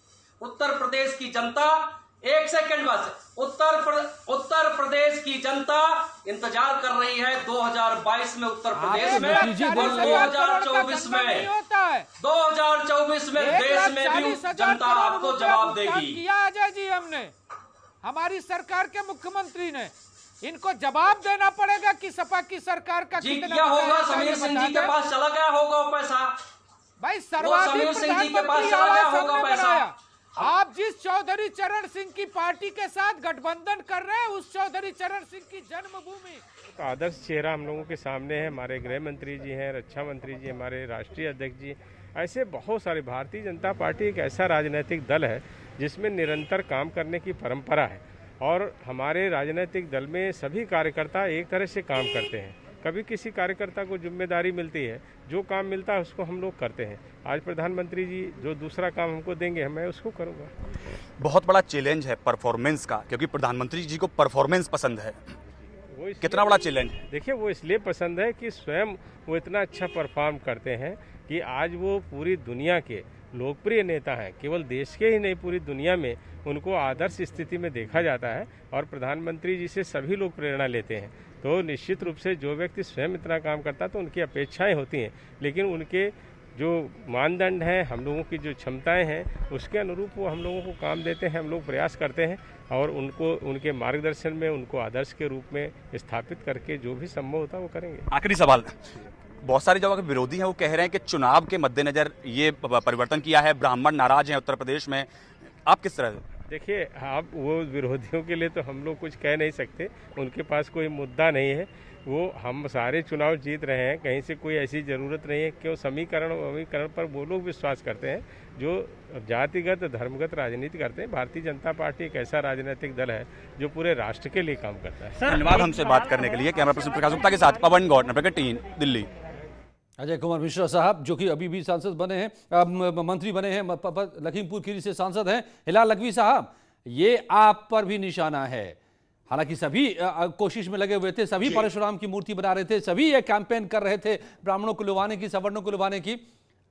[SPEAKER 11] उत्तर प्रदेश की जनता, एक सेकंड बस, उत्तर प्रदेश की जनता इंतजार कर रही है 2022 में उत्तर प्रदेश में, 2024 में, 2024 में देश में भी जनता आपको जवाब देगी।
[SPEAKER 6] किया अजय जी, हमने, हमारी सरकार के मुख्यमंत्री ने, इनको जवाब देना पड़ेगा कि सपा की सरकार का कितना
[SPEAKER 11] क्या होगा। समीर सिंह जी के पास चला गया होगा वो पैसा
[SPEAKER 6] भाई, सर्वाधिक प्रधानमंत्री आवास हमने बनाया। आप जिस चौधरी चरण सिंह की पार्टी के साथ गठबंधन कर रहे हैं, उस चौधरी चरण सिंह की जन्मभूमि।
[SPEAKER 5] तो आदर्श चेहरा हम लोगों के सामने है, हमारे गृह मंत्री जी हैं, रक्षा मंत्री जी, हमारे राष्ट्रीय अध्यक्ष जी, ऐसे बहुत सारे। भारतीय जनता पार्टी एक ऐसा राजनीतिक दल है जिसमें निरंतर काम करने की परंपरा है, और हमारे राजनीतिक दल में सभी कार्यकर्ता एक तरह से काम करते हैं। कभी किसी कार्यकर्ता को जिम्मेदारी मिलती है, जो काम मिलता है उसको हम लोग करते हैं। आज प्रधानमंत्री जी जो दूसरा काम हमको देंगे, मैं उसको करूँगा।
[SPEAKER 14] बहुत बड़ा चैलेंज है परफॉर्मेंस का, क्योंकि प्रधानमंत्री जी को परफॉर्मेंस पसंद है। वो कितना बड़ा चैलेंज है?
[SPEAKER 5] देखिए, वो इसलिए पसंद है कि स्वयं वो इतना अच्छा परफॉर्म करते हैं कि आज वो पूरी दुनिया के लोकप्रिय नेता हैं। केवल देश के ही नहीं, पूरी दुनिया में उनको आदर्श स्थिति में देखा जाता है, और प्रधानमंत्री जी से सभी लोग प्रेरणा लेते हैं। तो निश्चित रूप से जो व्यक्ति स्वयं इतना काम करता है तो उनकी अपेक्षाएं होती हैं, लेकिन उनके जो मानदंड हैं, हम लोगों की जो क्षमताएं हैं, उसके अनुरूप वो हम लोगों को काम देते हैं। हम लोग प्रयास करते हैं और उनको उनके मार्गदर्शन में उनको आदर्श के रूप में स्थापित करके जो भी संभव होता है वो करेंगे।
[SPEAKER 14] आखिरी सवाल, बहुत सारे जो विरोधी हैं वो कह रहे हैं कि चुनाव के मद्देनजर ये परिवर्तन किया है, ब्राह्मण नाराज हैं उत्तर प्रदेश में, आप किस तरह?
[SPEAKER 5] देखिए, आप वो विरोधियों के लिए तो हम लोग कुछ कह नहीं सकते, उनके पास कोई मुद्दा नहीं है, वो हम सारे चुनाव जीत रहे हैं, कहीं से कोई ऐसी ज़रूरत नहीं है। क्यों समीकरण पर वो लोग विश्वास करते हैं जो जातिगत धर्मगत राजनीति करते हैं। भारतीय जनता पार्टी एक ऐसा राजनीतिक दल है जो पूरे राष्ट्र के लिए काम करता है।
[SPEAKER 14] धन्यवाद हमसे बात करने के लिए। कैमरा पर्सन प्रकाश गुप्ता के साथ पवन गौड़, प्रगति टीवी, दिल्ली।
[SPEAKER 1] अजय कुमार मिश्रा साहब जो कि अभी भी सांसद बने हैं, मंत्री बने हैं, लखीमपुर खीरी से सांसद हैं। हिलाल लखवी साहब, ये आप पर भी निशाना है। हालांकि सभी कोशिश में लगे हुए थे, सभी परशुराम की मूर्ति बना रहे थे, सभी ये कैंपेन कर रहे थे ब्राह्मणों को लुभाने की, सवर्णों को लुभाने की।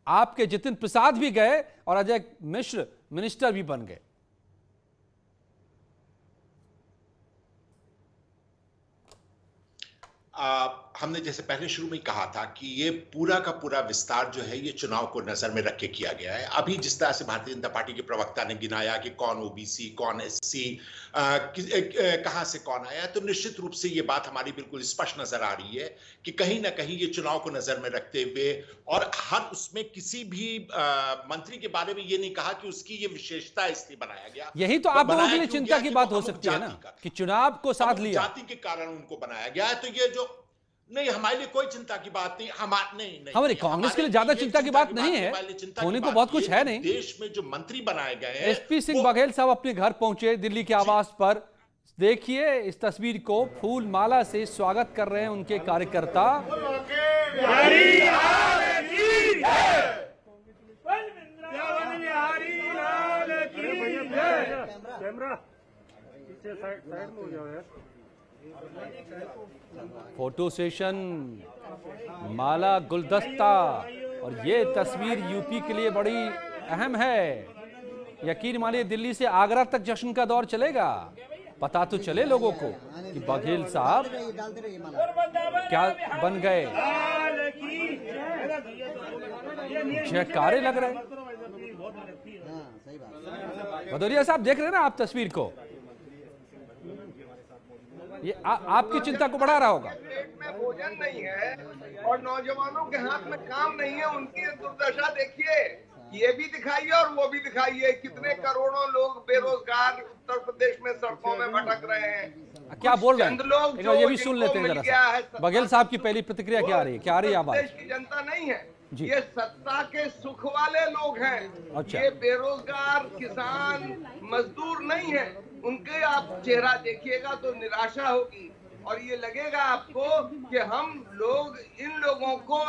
[SPEAKER 1] आपके जितिन प्रसाद भी गए और अजय मिश्र मिनिस्टर भी बन गए।
[SPEAKER 10] हमने जैसे पहले शुरू में कहा था कि ये पूरा का पूरा विस्तार जो है ये चुनाव को नजर में रख के किया गया है। अभी जिस तरह से भारतीय जनता पार्टी के प्रवक्ता ने गिनाया कि कौन ओबीसी, कौन एससी, कहां से कौन आया, तो निश्चित रूप से ये बात हमारी बिल्कुल स्पष्ट नजर आ रही है कि कहीं ना कहीं ये चुनाव को नजर में रखते हुए, और हर उसमें किसी भी मंत्री के बारे में ये नहीं कहा कि उसकी ये विशेषता इसलिए बनाया गया।
[SPEAKER 1] यही तो आप लोगों के लिए चिंता की बात हो सकती है ना कि चुनाव को साथ लिया,
[SPEAKER 10] जाति के कारण उनको बनाया गया है। तो ये जो नहीं, हमारे लिए कोई चिंता की बात नहीं,
[SPEAKER 1] हमारे कांग्रेस के लिए ज्यादा चिंता की बात नहीं है, होने को बहुत कुछ है नहीं।
[SPEAKER 10] देश में जो मंत्री बनाए गए हैं,
[SPEAKER 1] एसपी सिंह बघेल साहब अपने घर पहुंचे दिल्ली के आवास पर। देखिए इस तस्वीर को, फूल माला से स्वागत कर रहे हैं उनके कार्यकर्ता। फोटो सेशन, माला, गुलदस्ता, और ये तस्वीर यूपी के लिए बड़ी अहम है। यकीन मानिए दिल्ली से आगरा तक जश्न का दौर चलेगा। पता तो चले लोगों को कि बघेल साहब क्या बन गए। जयकारे लग रहे। भदौरिया साहब देख रहे हैं ना आप तस्वीर को, ये आपकी चिंता को बढ़ा रहा होगा।
[SPEAKER 13] पेट में भोजन नहीं है और नौजवानों के हाथ में काम नहीं है, उनकी दुर्दशा देखिए। ये भी दिखाइए और वो भी दिखाइए, कितने करोड़ों लोग बेरोजगार उत्तर प्रदेश में सड़कों में भटक रहे हैं।
[SPEAKER 1] क्या बोल रहे हैं
[SPEAKER 13] लोग
[SPEAKER 1] ये भी सुन लेते हैं जरा। बघेल साहब की पहली प्रतिक्रिया क्या आ रही है, क्या आ रही है आवाज?
[SPEAKER 13] देश की जनता नहीं है, ये सत्ता के सुख वाले लोग हैं। अच्छा। ये बेरोजगार किसान मजदूर नहीं है, उनके आप चेहरा देखिएगा तो निराशा होगी और ये लगेगा आपको कि हम लोग इन लोगों को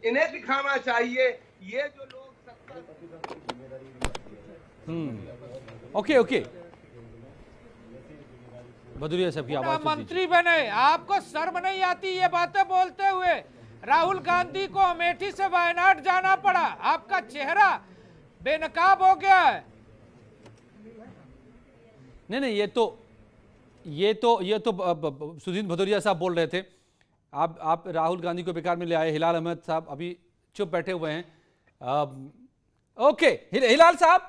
[SPEAKER 13] इन्हें दिखाना चाहिए, ये जो लोग
[SPEAKER 1] ओके भदौरिया साहब की आवाज।
[SPEAKER 6] मंत्री बने, आपको शर्म नहीं आती ये बातें बोलते हुए? राहुल गांधी को अमेठी से वायनाड जाना पड़ा, आपका चेहरा बेनकाब हो गया है।
[SPEAKER 1] नहीं, ये तो सुधीर भदौरिया साहब बोल रहे थे। आप राहुल गांधी को बेकार में ले आए। हिलाल अहमद साहब अभी चुप बैठे हुए हैं। ओके हिलाल साहब,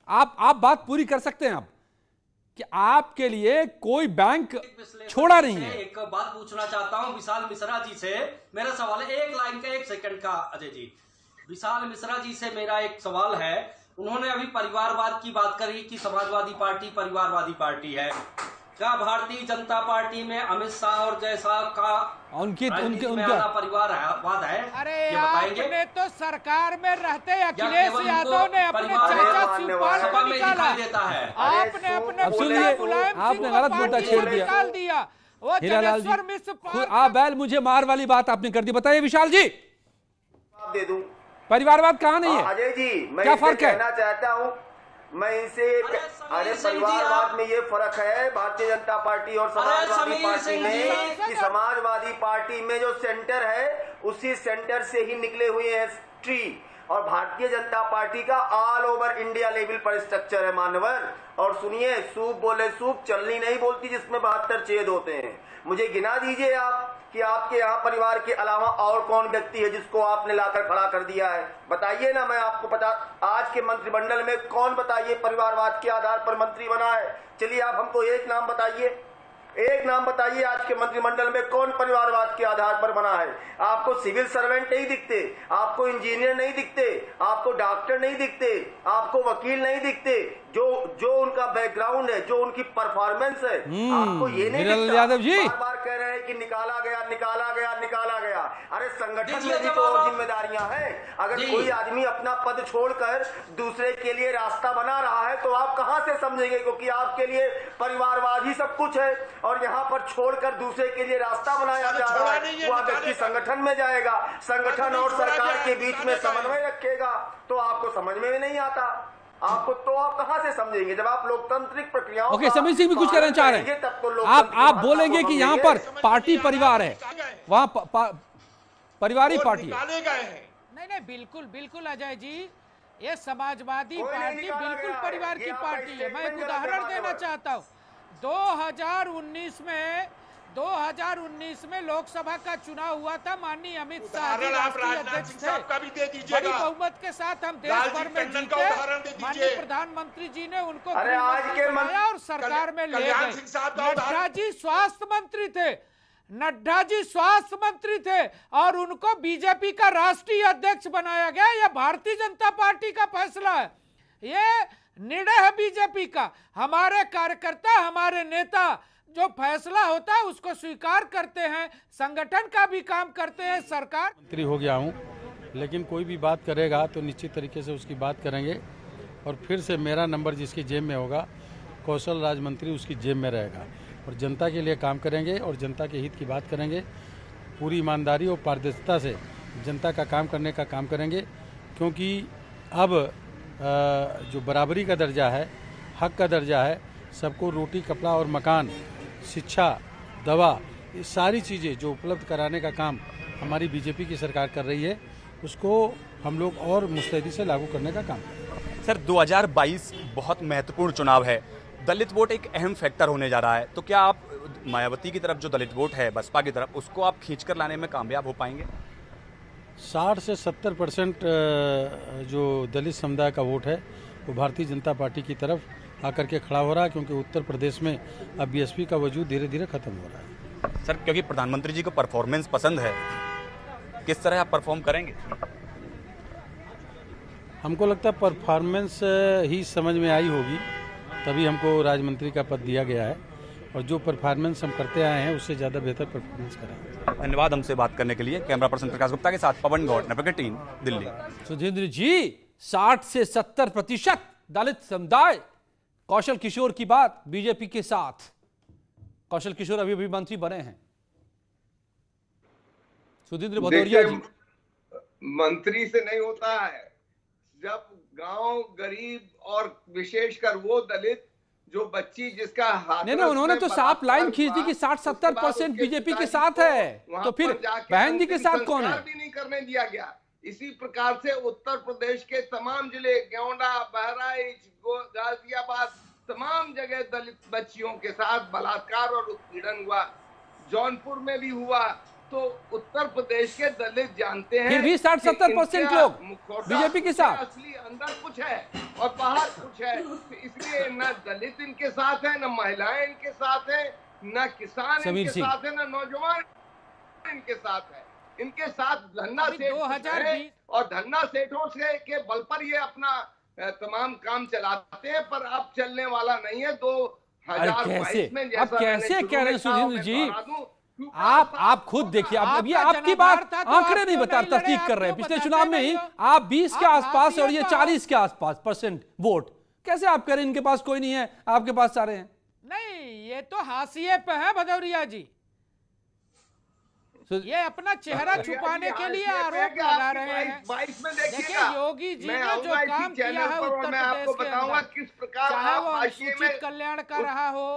[SPEAKER 1] आप बात पूरी कर सकते हैं अब कि आपके लिए कोई बैंक छोड़ा नहीं है।
[SPEAKER 11] एक बात पूछना चाहता हूं विशाल मिश्रा जी से। मेरा सवाल है, एक लाइन का 1 सेकंड का अजय जी। विशाल मिश्रा जी से मेरा एक सवाल है, उन्होंने अभी परिवारवाद की बात करी कि समाजवादी पार्टी परिवारवादी पार्टी है। क्या भारतीय जनता पार्टी में अमित शाह और जय शाह का उनका परिवारवाद है?
[SPEAKER 6] अरे आपने तो सरकार में रहते अखिलेश यादव ने अपने चाचा शिवपाल को निकाला। आपने अपने
[SPEAKER 1] आपने गलत मुद्दा छेड़ दिया।
[SPEAKER 6] वो जनेश्वर मिश्र
[SPEAKER 1] आप बैल मुझे मार वाली बात आपने कर दी। बताइए विशाल जी,
[SPEAKER 12] दे दूं
[SPEAKER 1] परिवारवाद कहाँ नहीं है?
[SPEAKER 12] अजय जी, मैं
[SPEAKER 1] क्या फर्क है?
[SPEAKER 12] कहना चाहता हूँ मैं इनसे, अरे परिवारवाद में ये फर्क है भारतीय जनता पार्टी और समाजवादी पार्टी में कि समाजवादी पार्टी में जो सेंटर है उसी सेंटर से ही निकले हुए हैं ट्री, और भारतीय जनता पार्टी का ऑल ओवर इंडिया लेवल पर स्ट्रक्चर है मानवर। और सुनिए, सूप बोले सूप, चलनी नहीं बोलती जिसमें 72 छेद होते हैं। मुझे गिना दीजिए आप कि आपके यहाँ परिवार के अलावा और कौन व्यक्ति है जिसको आपने लाकर खड़ा कर दिया है, बताइए ना। मैं आपको पता, आज के मंत्रिमंडल में कौन बताइए परिवारवाद के आधार पर मंत्री बना है? चलिए आप हमको एक नाम बताइए, एक नाम बताइए आज के मंत्रिमंडल में कौन परिवारवाद के आधार पर बना है। आपको सिविल सर्वेंट नहीं दिखते, आपको इंजीनियर नहीं दिखते, आपको डॉक्टर नहीं दिखते, आपको वकील नहीं दिखते, जो उनका बैकग्राउंड है, जो उनकी परफॉर्मेंस है, आपको ये नहीं दिखता।
[SPEAKER 1] यादव जी
[SPEAKER 12] बार बार कह रहे हैं कि निकाला गया निकाला गया निकाला गया। अरे संगठन में भी तो और जिम्मेदारियां हैं। अगर कोई आदमी अपना पद छोड़कर दूसरे के लिए रास्ता बना रहा है तो आप कहां से समझेंगे, क्योंकि आपके लिए परिवारवाद ही सब कुछ है और यहाँ पर छोड़कर दूसरे के लिए रास्ता बनाया जा रहा है। वह व्यक्ति संगठन में जाएगा, संगठन और सरकार के बीच में समन्वय रखेगा, तो आपको समझ में भी नहीं आता। आपको तो आप कहां से समझेंगे जब आप लोकतांत्रिक प्रक्रियाओं
[SPEAKER 1] ओके, समीर सिंह भी कुछ कहना चाह रहे हैं।
[SPEAKER 12] तब तो
[SPEAKER 1] आप बोलेंगे कि यहाँ पर पार्टी परिवार है, वहाँ परिवारिक पार्टी है।
[SPEAKER 6] नहीं, बिल्कुल बिल्कुल अजय जी, ये समाजवादी पार्टी बिल्कुल परिवार की पार्टी है। मैं एक उदाहरण देना चाहता हूँ। 2019 में लोकसभा का चुनाव हुआ था। माननीय अमित शाह जी राष्ट्रीय अध्यक्ष थे, बड़ी बहुमत के साथ हम देश भर में जीते। माननीय प्रधानमंत्री जी ने उनको बनाया और सरकार में ले गए। नड्डा जी स्वास्थ्य मंत्री थे, नड्डा जी स्वास्थ्य मंत्री थे और उनको बीजेपी का राष्ट्रीय अध्यक्ष बनाया गया। यह भारतीय जनता पार्टी का फैसला है, ये निर्णय है बीजेपी का। हमारे कार्यकर्ता, हमारे नेता जो फैसला होता है उसको स्वीकार करते हैं, संगठन का भी काम करते हैं। सरकार
[SPEAKER 15] मंत्री हो गया हूं, लेकिन कोई भी बात करेगा तो निश्चित तरीके से उसकी बात करेंगे और फिर से मेरा नंबर जिसकी जेब में होगा, कौशल राज मंत्री उसकी जेब में रहेगा और जनता के लिए काम करेंगे और जनता के हित की बात करेंगे। पूरी ईमानदारी और पारदर्शिता से जनता का काम करने का काम करेंगे, क्योंकि अब जो बराबरी का दर्जा है, हक का दर्जा है, सबको रोटी, कपड़ा और मकान, शिक्षा, दवा, ये सारी चीज़ें जो उपलब्ध कराने का काम हमारी बीजेपी की सरकार कर रही है, उसको हम लोग और मुस्तैदी से लागू करने का काम करें।
[SPEAKER 14] सर 2022 बहुत महत्वपूर्ण चुनाव है, दलित वोट एक अहम फैक्टर होने जा रहा है, तो क्या आप मायावती की तरफ जो दलित वोट है बसपा की तरफ, उसको आप खींचकर लाने में कामयाब हो पाएंगे?
[SPEAKER 15] 60 से 70% जो दलित समुदाय का वोट है वो भारतीय जनता पार्टी की तरफ आकर के खड़ा हो रहा है, क्योंकि उत्तर प्रदेश में अब बीएसपी का वजूद धीरे धीरे खत्म हो रहा है।
[SPEAKER 14] सर क्योंकि प्रधानमंत्री जी को परफॉर्मेंस पसंद है, किस तरह आप परफॉर्म करेंगे?
[SPEAKER 15] हमको लगता है परफॉर्मेंस ही समझ में आई होगी, तभी हमको राज्यमंत्री का पद दिया गया है और जो परफॉर्मेंस हम करते आए हैं उससे ज़्यादा बेहतर परफॉर्मेंस करेंगे।
[SPEAKER 14] धन्यवाद हमसे बात करने के लिए। कैमरा पर्सन प्रकाश गुप्ता के साथ पवन गौड़, नेटवर्क 18 दिल्ली।
[SPEAKER 1] सुधींद्र जी, 60 से 70% दलित समुदाय, कौशल किशोर की बात बीजेपी के साथ। कौशल किशोर अभी भी मंत्री बने हैं। सुधींद्र भदौरिया जी,
[SPEAKER 13] मंत्री से नहीं होता है। जब गांव गरीब और विशेषकर वो दलित जो बच्ची जिसका हाथ
[SPEAKER 1] नहीं, उन्होंने तो साफ लाइन खींच दी कि 60-70% बीजेपी के साथ है, तो फिर बहन जी के साथ कौन है?
[SPEAKER 13] भी नहीं करने दिया गया। इसी प्रकार से उत्तर प्रदेश के तमाम जिले, गोंडा, बहराइच, गाजियाबाद, तमाम जगह दलित बच्चियों के साथ बलात्कार और उत्पीड़न हुआ। जौनपुर में भी हुआ। तो उत्तर प्रदेश के दलित जानते हैं
[SPEAKER 1] फिर भी 60-70% लोग बीजेपी के साथ।
[SPEAKER 13] असली अंदर कुछ है और बाहर कुछ है, इसलिए न दलित इनके साथ है, न महिलाएं इनके साथ है, न किसान इनके साथ है, न नौजवान इनके साथ है। इनके साथ धन्ना सेठ और धन्ना सेठों से के बल पर ये अपना तमाम काम चलाते हैं, पर अब चलने वाला नहीं है। 2022 में
[SPEAKER 1] अब कैसे कह रहे हैं सुधींद्र जी? आप खुद देखिए, अब ये आपकी बात आंकड़े नहीं बता, तस्दीक कर रहे हैं। पिछले चुनाव में ही आप 20 के आसपास और ये 40 के आसपास % वोट, कैसे आप कह रहे हैं इनके पास कोई नहीं है, आपके पास सारे हैं?
[SPEAKER 6] नहीं, ये तो हाशिए पे है भदौरिया जी। ये अपना चेहरा छुपाने के लिए आरोप लगा रहे हैं। देखिए योगी जी ने जो काम किया है उत्तर प्रदेश के अंदर, चाहे वो सूचित कल्याण का रहा हो,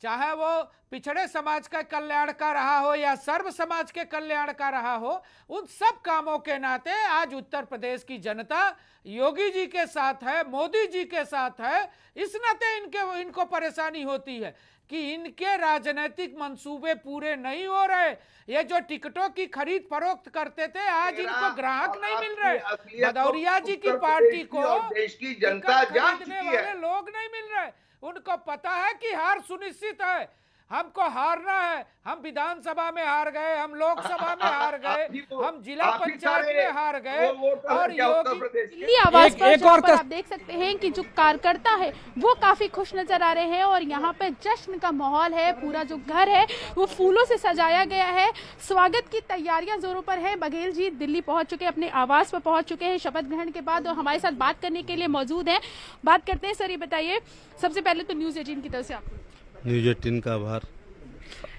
[SPEAKER 6] चाहे वो पिछड़े समाज का कल्याण का रहा हो या सर्व समाज के कल्याण का रहा हो, उन सब कामों के नाते आज उत्तर प्रदेश की जनता योगी जी के साथ है, मोदी जी के साथ है। इस नाते इनको परेशानी होती है कि इनके राजनीतिक मंसूबे पूरे नहीं हो रहे। ये जो टिकटों की खरीद फरोख्त करते थे, आज इनको ग्राहक नहीं मिल रहे। भदौरिया जी की पार्टी को
[SPEAKER 13] देश की जनता जान चुकी है,
[SPEAKER 6] लोग नहीं मिल रहे। उनको पता है कि हार सुनिश्चित है, हमको हारना है। हम विधानसभा में हार गए, हम लोकसभा में हार गए, हम जिला पंचायत में हार गए। और
[SPEAKER 16] दिल्ली आवाज पर जहाँ पर आप देख सकते हैं कि जो कार्यकर्ता है वो काफी खुश नजर आ रहे हैं और यहाँ पे जश्न का माहौल है। पूरा जो घर है वो फूलों से सजाया गया है। स्वागत की तैयारियां जोरों पर है। बघेल जी दिल्ली पहुंच चुके हैं, अपने आवास पर पहुंच चुके हैं शपथ ग्रहण के बाद और हमारे साथ बात करने के लिए मौजूद है। बात करते हैं। सर ये बताइए, सबसे पहले तो न्यूज़ 18 की तरफ से आपको
[SPEAKER 17] न्यूज़ 18 का आभार।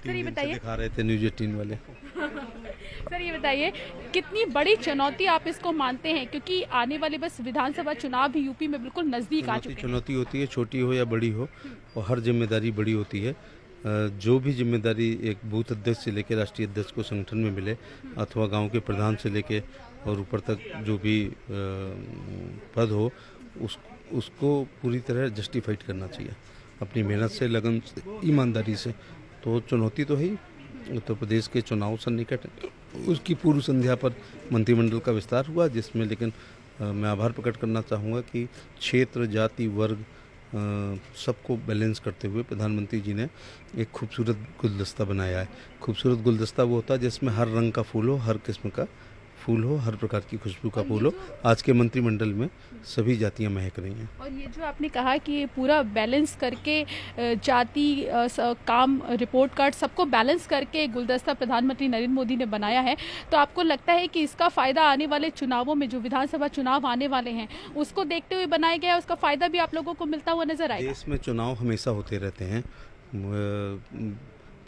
[SPEAKER 16] सर ये बताइए,
[SPEAKER 17] दिखा रहे थे न्यूज़ 18 वाले।
[SPEAKER 16] सर ये बताइए कितनी बड़ी चुनौती आप इसको मानते हैं, क्योंकि आने वाले बस विधानसभा चुनाव भी यूपी में बिल्कुल नजदीक आ चुके हैं।
[SPEAKER 17] चुनौती होती है, छोटी हो या बड़ी हो, और हर जिम्मेदारी बड़ी होती है। जो भी जिम्मेदारी एक बूथ अध्यक्ष से लेकर राष्ट्रीय अध्यक्ष को संगठन में मिले, अथवा गांव के प्रधान से लेके और ऊपर तक जो भी पद हो, उसको पूरी तरह जस्टिफाइड करना चाहिए अपनी मेहनत से, लगन से, ईमानदारी से। तो चुनौती तो है। उत्तर प्रदेश के चुनाव सन्निकट, उसकी पूर्व संध्या पर मंत्रिमंडल का विस्तार हुआ, जिसमें लेकिन मैं आभार प्रकट करना चाहूँगा कि क्षेत्र, जाति, वर्ग सबको बैलेंस करते हुए प्रधानमंत्री जी ने एक खूबसूरत गुलदस्ता बनाया है। खूबसूरत गुलदस्ता वो होता है जिसमें हर रंग का फूल हो, हर किस्म का फूल हो, हर प्रकार की खुशबू का फूल हो। आज के मंत्रिमंडल में सभी जातियां महक रही हैं।
[SPEAKER 16] और ये जो आपने कहा कि ये पूरा बैलेंस करके जाति, काम, रिपोर्ट कार्ड सबको बैलेंस करके गुलदस्ता प्रधानमंत्री नरेंद्र मोदी ने बनाया है, तो आपको लगता है कि इसका फ़ायदा आने वाले चुनावों में, जो विधानसभा चुनाव आने वाले हैं, उसको देखते हुए बनाया गया है, उसका फ़ायदा भी आप लोगों को मिलता हुआ नजर आएगा?
[SPEAKER 17] देश में चुनाव हमेशा होते रहते हैं।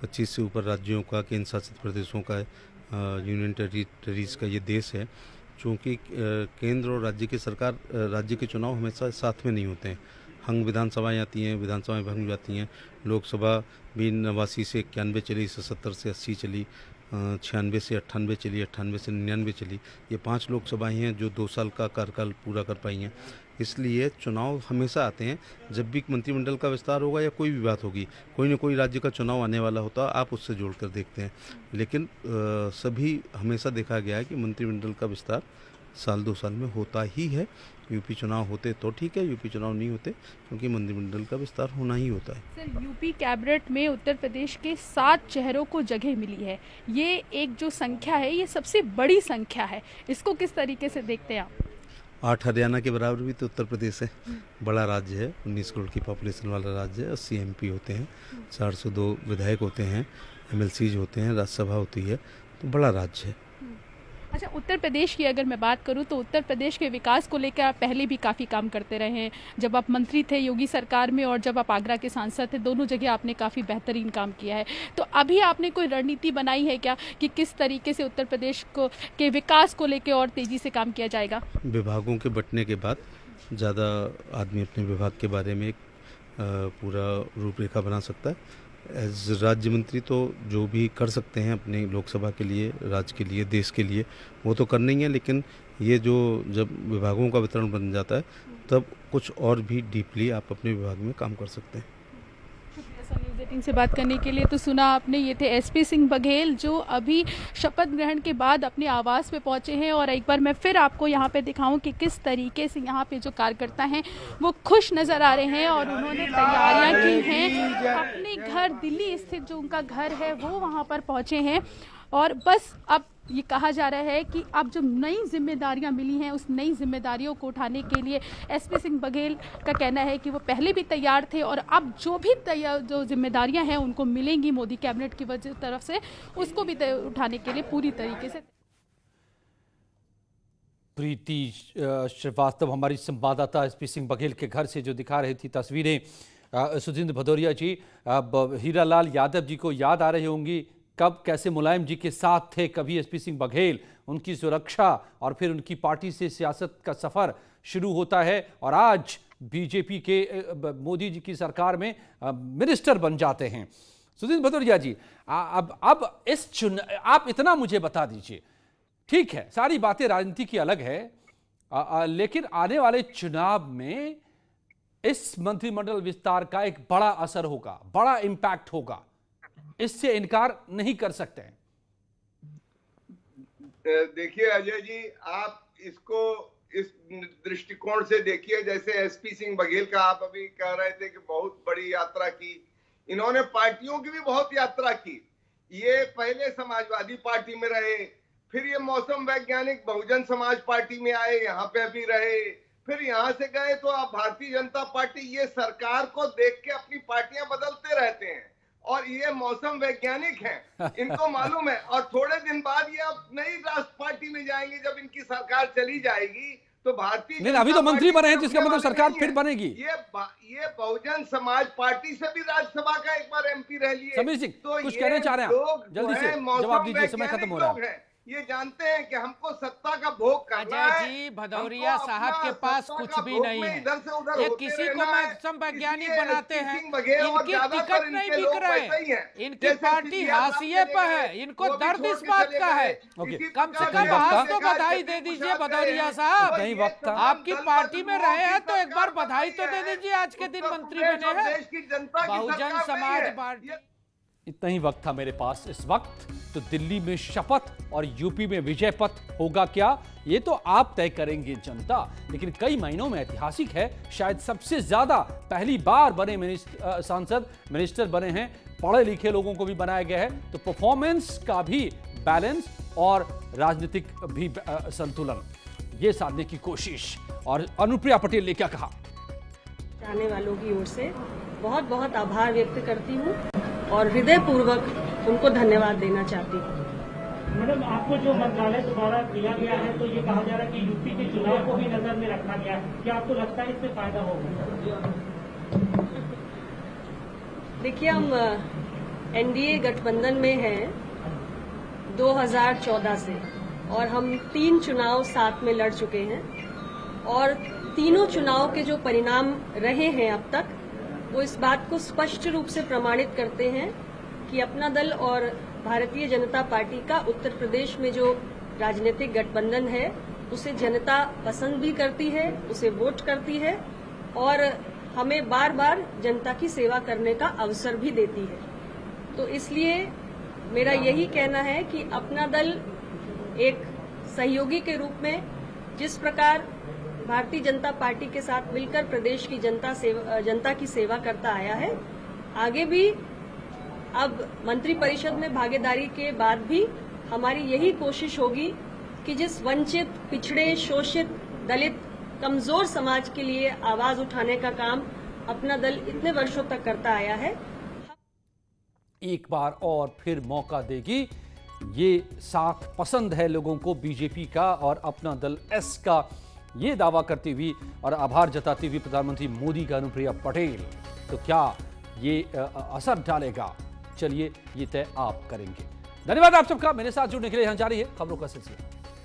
[SPEAKER 17] 25 से ऊपर राज्यों का, केंद्र शासित प्रदेशों का, यूनियन टेरिटरीज का ये देश है। चूँकि केंद्र और राज्य की सरकार, राज्य के चुनाव हमेशा साथ में नहीं होते हैं। हंग विधानसभाएं आती हैं, विधानसभाएं भंग जाती हैं। लोकसभा भी 89 से 91 चली, 77 से 80 चली, 96 से 98 चली, 98 से 99 चली। ये 5 लोकसभाएं हैं जो 2 साल का कार्यकाल पूरा कर पाई हैं। इसलिए चुनाव हमेशा आते हैं। जब भी मंत्रिमंडल का विस्तार होगा या कोई भी बात होगी, कोई ना कोई राज्य का चुनाव आने वाला होता है, आप उससे जोड़कर देखते हैं। लेकिन सभी हमेशा देखा गया है कि मंत्रिमंडल का विस्तार साल 2 साल में होता ही है। यूपी चुनाव होते तो ठीक है, यूपी चुनाव नहीं होते क्योंकि मंत्रिमंडल का विस्तार होना ही होता है।
[SPEAKER 16] सर यूपी कैबिनेट में उत्तर प्रदेश के 7 चेहरों को जगह मिली है। ये एक जो संख्या है, ये सबसे बड़ी संख्या है। इसको किस तरीके से देखते हैं आप?
[SPEAKER 17] 8 हरियाणा के बराबर भी तो उत्तर प्रदेश है। बड़ा राज्य है, 19 करोड़ की पॉपुलेशन वाला राज्य है। 80 MP होते हैं, 402 विधायक होते हैं, MLCs होते हैं, राज्यसभा होती है, तो बड़ा राज्य है।
[SPEAKER 16] अच्छा, उत्तर प्रदेश की अगर मैं बात करूं तो उत्तर प्रदेश के विकास को लेकर आप पहले भी काफ़ी काम करते रहे हैं। जब आप मंत्री थे योगी सरकार में और जब आप आगरा के सांसद थे, दोनों जगह आपने काफ़ी बेहतरीन काम किया है। तो अभी आपने कोई रणनीति बनाई है क्या कि किस तरीके से उत्तर प्रदेश के विकास को लेकर और तेज़ी से काम किया जाएगा?
[SPEAKER 17] विभागों के बंटने के बाद ज़्यादा आदमी अपने विभाग के बारे में एक पूरा रूपरेखा बना सकता है। एज राज्य मंत्री तो जो भी कर सकते हैं अपने लोकसभा के लिए, राज्य के लिए, देश के लिए, वो तो करना ही है। लेकिन ये जो जब विभागों का वितरण बन जाता है, तब कुछ और भी डीपली आप अपने विभाग में काम कर सकते हैं।
[SPEAKER 16] न्यूज़ 18 से बात करने के लिए। तो सुना आपने, ये थे SP सिंह बघेल जो अभी शपथ ग्रहण के बाद अपने आवास पे पहुंचे हैं। और एक बार मैं फिर आपको यहाँ पे दिखाऊं कि किस तरीके से यहाँ पे जो कार्यकर्ता हैं वो खुश नज़र आ रहे हैं और उन्होंने तैयारियां की हैं। अपने घर, दिल्ली स्थित जो उनका घर है, वो वहाँ पर पहुँचे हैं। और बस अब ये कहा जा रहा है कि अब जो नई जिम्मेदारियां मिली हैं, उस नई जिम्मेदारियों को उठाने के लिए SP सिंह बघेल का कहना है कि वो पहले भी तैयार थे और अब जो भी जो जिम्मेदारियां हैं उनको मिलेंगी मोदी कैबिनेट की तरफ से, उसको भी उठाने के लिए पूरी तरीके से।
[SPEAKER 1] प्रीति श्रीवास्तव हमारी संवाददाता SP सिंह बघेल के घर से जो दिखा रही थी तस्वीरें। सुजिंद्र भदौरिया जी, अब हीरालाल यादव जी को याद आ रही होंगी, कब कैसे मुलायम जी के साथ थे, कभी SP सिंह बघेल, उनकी सुरक्षा और फिर उनकी पार्टी से सियासत का सफर शुरू होता है। और आज बीजेपी के मोदी जी की सरकार में मिनिस्टर बन जाते हैं। सुदीन भदौरिया जी, अब आप इतना मुझे बता दीजिए, ठीक है सारी बातें राजनीति की अलग है, लेकिन आने वाले चुनाव में इस मंत्रिमंडल विस्तार का एक बड़ा असर होगा, बड़ा इंपैक्ट होगा, इससे इनकार नहीं कर सकते हैं।
[SPEAKER 13] देखिए अजय जी, आप इसको इस दृष्टिकोण से देखिए, जैसे एसपी सिंह बघेल का आप अभी कह रहे थे कि बहुत बड़ी यात्रा की, इन्होंने पार्टियों की भी बहुत यात्रा की। ये पहले समाजवादी पार्टी में रहे, फिर ये मौसम वैज्ञानिक बहुजन समाज पार्टी में आए, यहाँ पे भी रहे, फिर यहाँ से गए तो आप भारतीय जनता पार्टी। ये सरकार को देख के अपनी पार्टियां बदलते रहते हैं, और ये मौसम वैज्ञानिक हैं, इनको मालूम है। और थोड़े दिन बाद ये अब नई राष्ट्र पार्टी में जाएंगे, जब इनकी सरकार चली जाएगी तो भारतीय
[SPEAKER 1] नहीं, अभी तो मंत्री बने हैं, जिसका मतलब सरकार फिर बनेगी।
[SPEAKER 13] ये बहुजन समाज पार्टी से भी राज्यसभा का एक बार एमपी रह लिए।
[SPEAKER 1] समीर सिंह,
[SPEAKER 13] तो
[SPEAKER 1] कुछ कहना चाह रहे हैं आप? जल्दी से जवाब दीजिए, समय खत्म हो रहा है।
[SPEAKER 13] ये जानते हैं कि हमको सत्ता का भोग करना है।
[SPEAKER 6] अजय जी, भदौरिया साहब के पास कुछ भी नहीं है, ये किसी को मौसम वैज्ञानिक बनाते हैं, इनकी टिकट नहीं बिक रहे, इनकी पार्टी हाशिए पर है, इनको दर्द इस बात का है। कम से कम आज तो बधाई दे दीजिए भदौरिया साहब, आपकी पार्टी में रहे हैं तो एक बार बधाई तो दे दीजिए, आज के दिन मंत्री बने हैं बहुजन समाज पार्टी।
[SPEAKER 1] इतना ही वक्त था मेरे पास इस वक्त, तो दिल्ली में शपथ और यूपी में विजय पथ होगा क्या, ये तो आप तय करेंगे जनता। लेकिन कई महीनों में ऐतिहासिक है, शायद सबसे ज्यादा पहली बार बने सांसद मिनिस्टर बने हैं, पढ़े लिखे लोगों को भी बनाया गया है, तो परफॉर्मेंस का भी बैलेंस और राजनीतिक भी संतुलन, ये साधने की कोशिश। और अनुप्रिया पटेल ने क्या कहा?
[SPEAKER 2] आने वालों की ओर से बहुत बहुत आभार व्यक्त करती हूँ और हृदयपूर्वक उनको धन्यवाद देना चाहती हूँ।
[SPEAKER 9] मैडम, आपको जो मंत्रालय दोबारा दिया गया है, तो ये कहा जा रहा है कि यूपी के चुनाव को भी नजर में रखा गया है, क्या आपको लगता है इससे फायदा होगा?
[SPEAKER 2] देखिए, हम एनडीए गठबंधन में हैं 2014 से, और हम 3 चुनाव साथ में लड़ चुके हैं, और तीनों चुनाव के जो परिणाम रहे हैं अब तक, वो इस बात को स्पष्ट रूप से प्रमाणित करते हैं कि अपना दल और भारतीय जनता पार्टी का उत्तर प्रदेश में जो राजनीतिक गठबंधन है, उसे जनता पसंद भी करती है, उसे वोट करती है, और हमें बार बार जनता की सेवा करने का अवसर भी देती है। तो इसलिए मेरा यही कहना है कि अपना दल एक सहयोगी के रूप में जिस प्रकार भारतीय जनता पार्टी के साथ मिलकर प्रदेश की जनता की सेवा करता आया है, आगे भी अब मंत्रिपरिषद में भागीदारी के बाद भी हमारी यही कोशिश होगी कि जिस वंचित, पिछड़े, शोषित, दलित, कमजोर समाज के लिए आवाज उठाने का काम अपना दल इतने वर्षों तक करता आया है,
[SPEAKER 1] एक बार और फिर मौका देगी। ये साथ पसंद है लोगों को बीजेपी का और अपना दल एस का, ये दावा करती हुई और आभार जताती हुई प्रधानमंत्री मोदी का अनुप्रिया पटेल। तो क्या ये असर डालेगा? चलिए ये तय आप करेंगे। धन्यवाद आप सबका मेरे साथ जुड़ने के लिए। यहाँ जारी है खबरों का सिलसिला।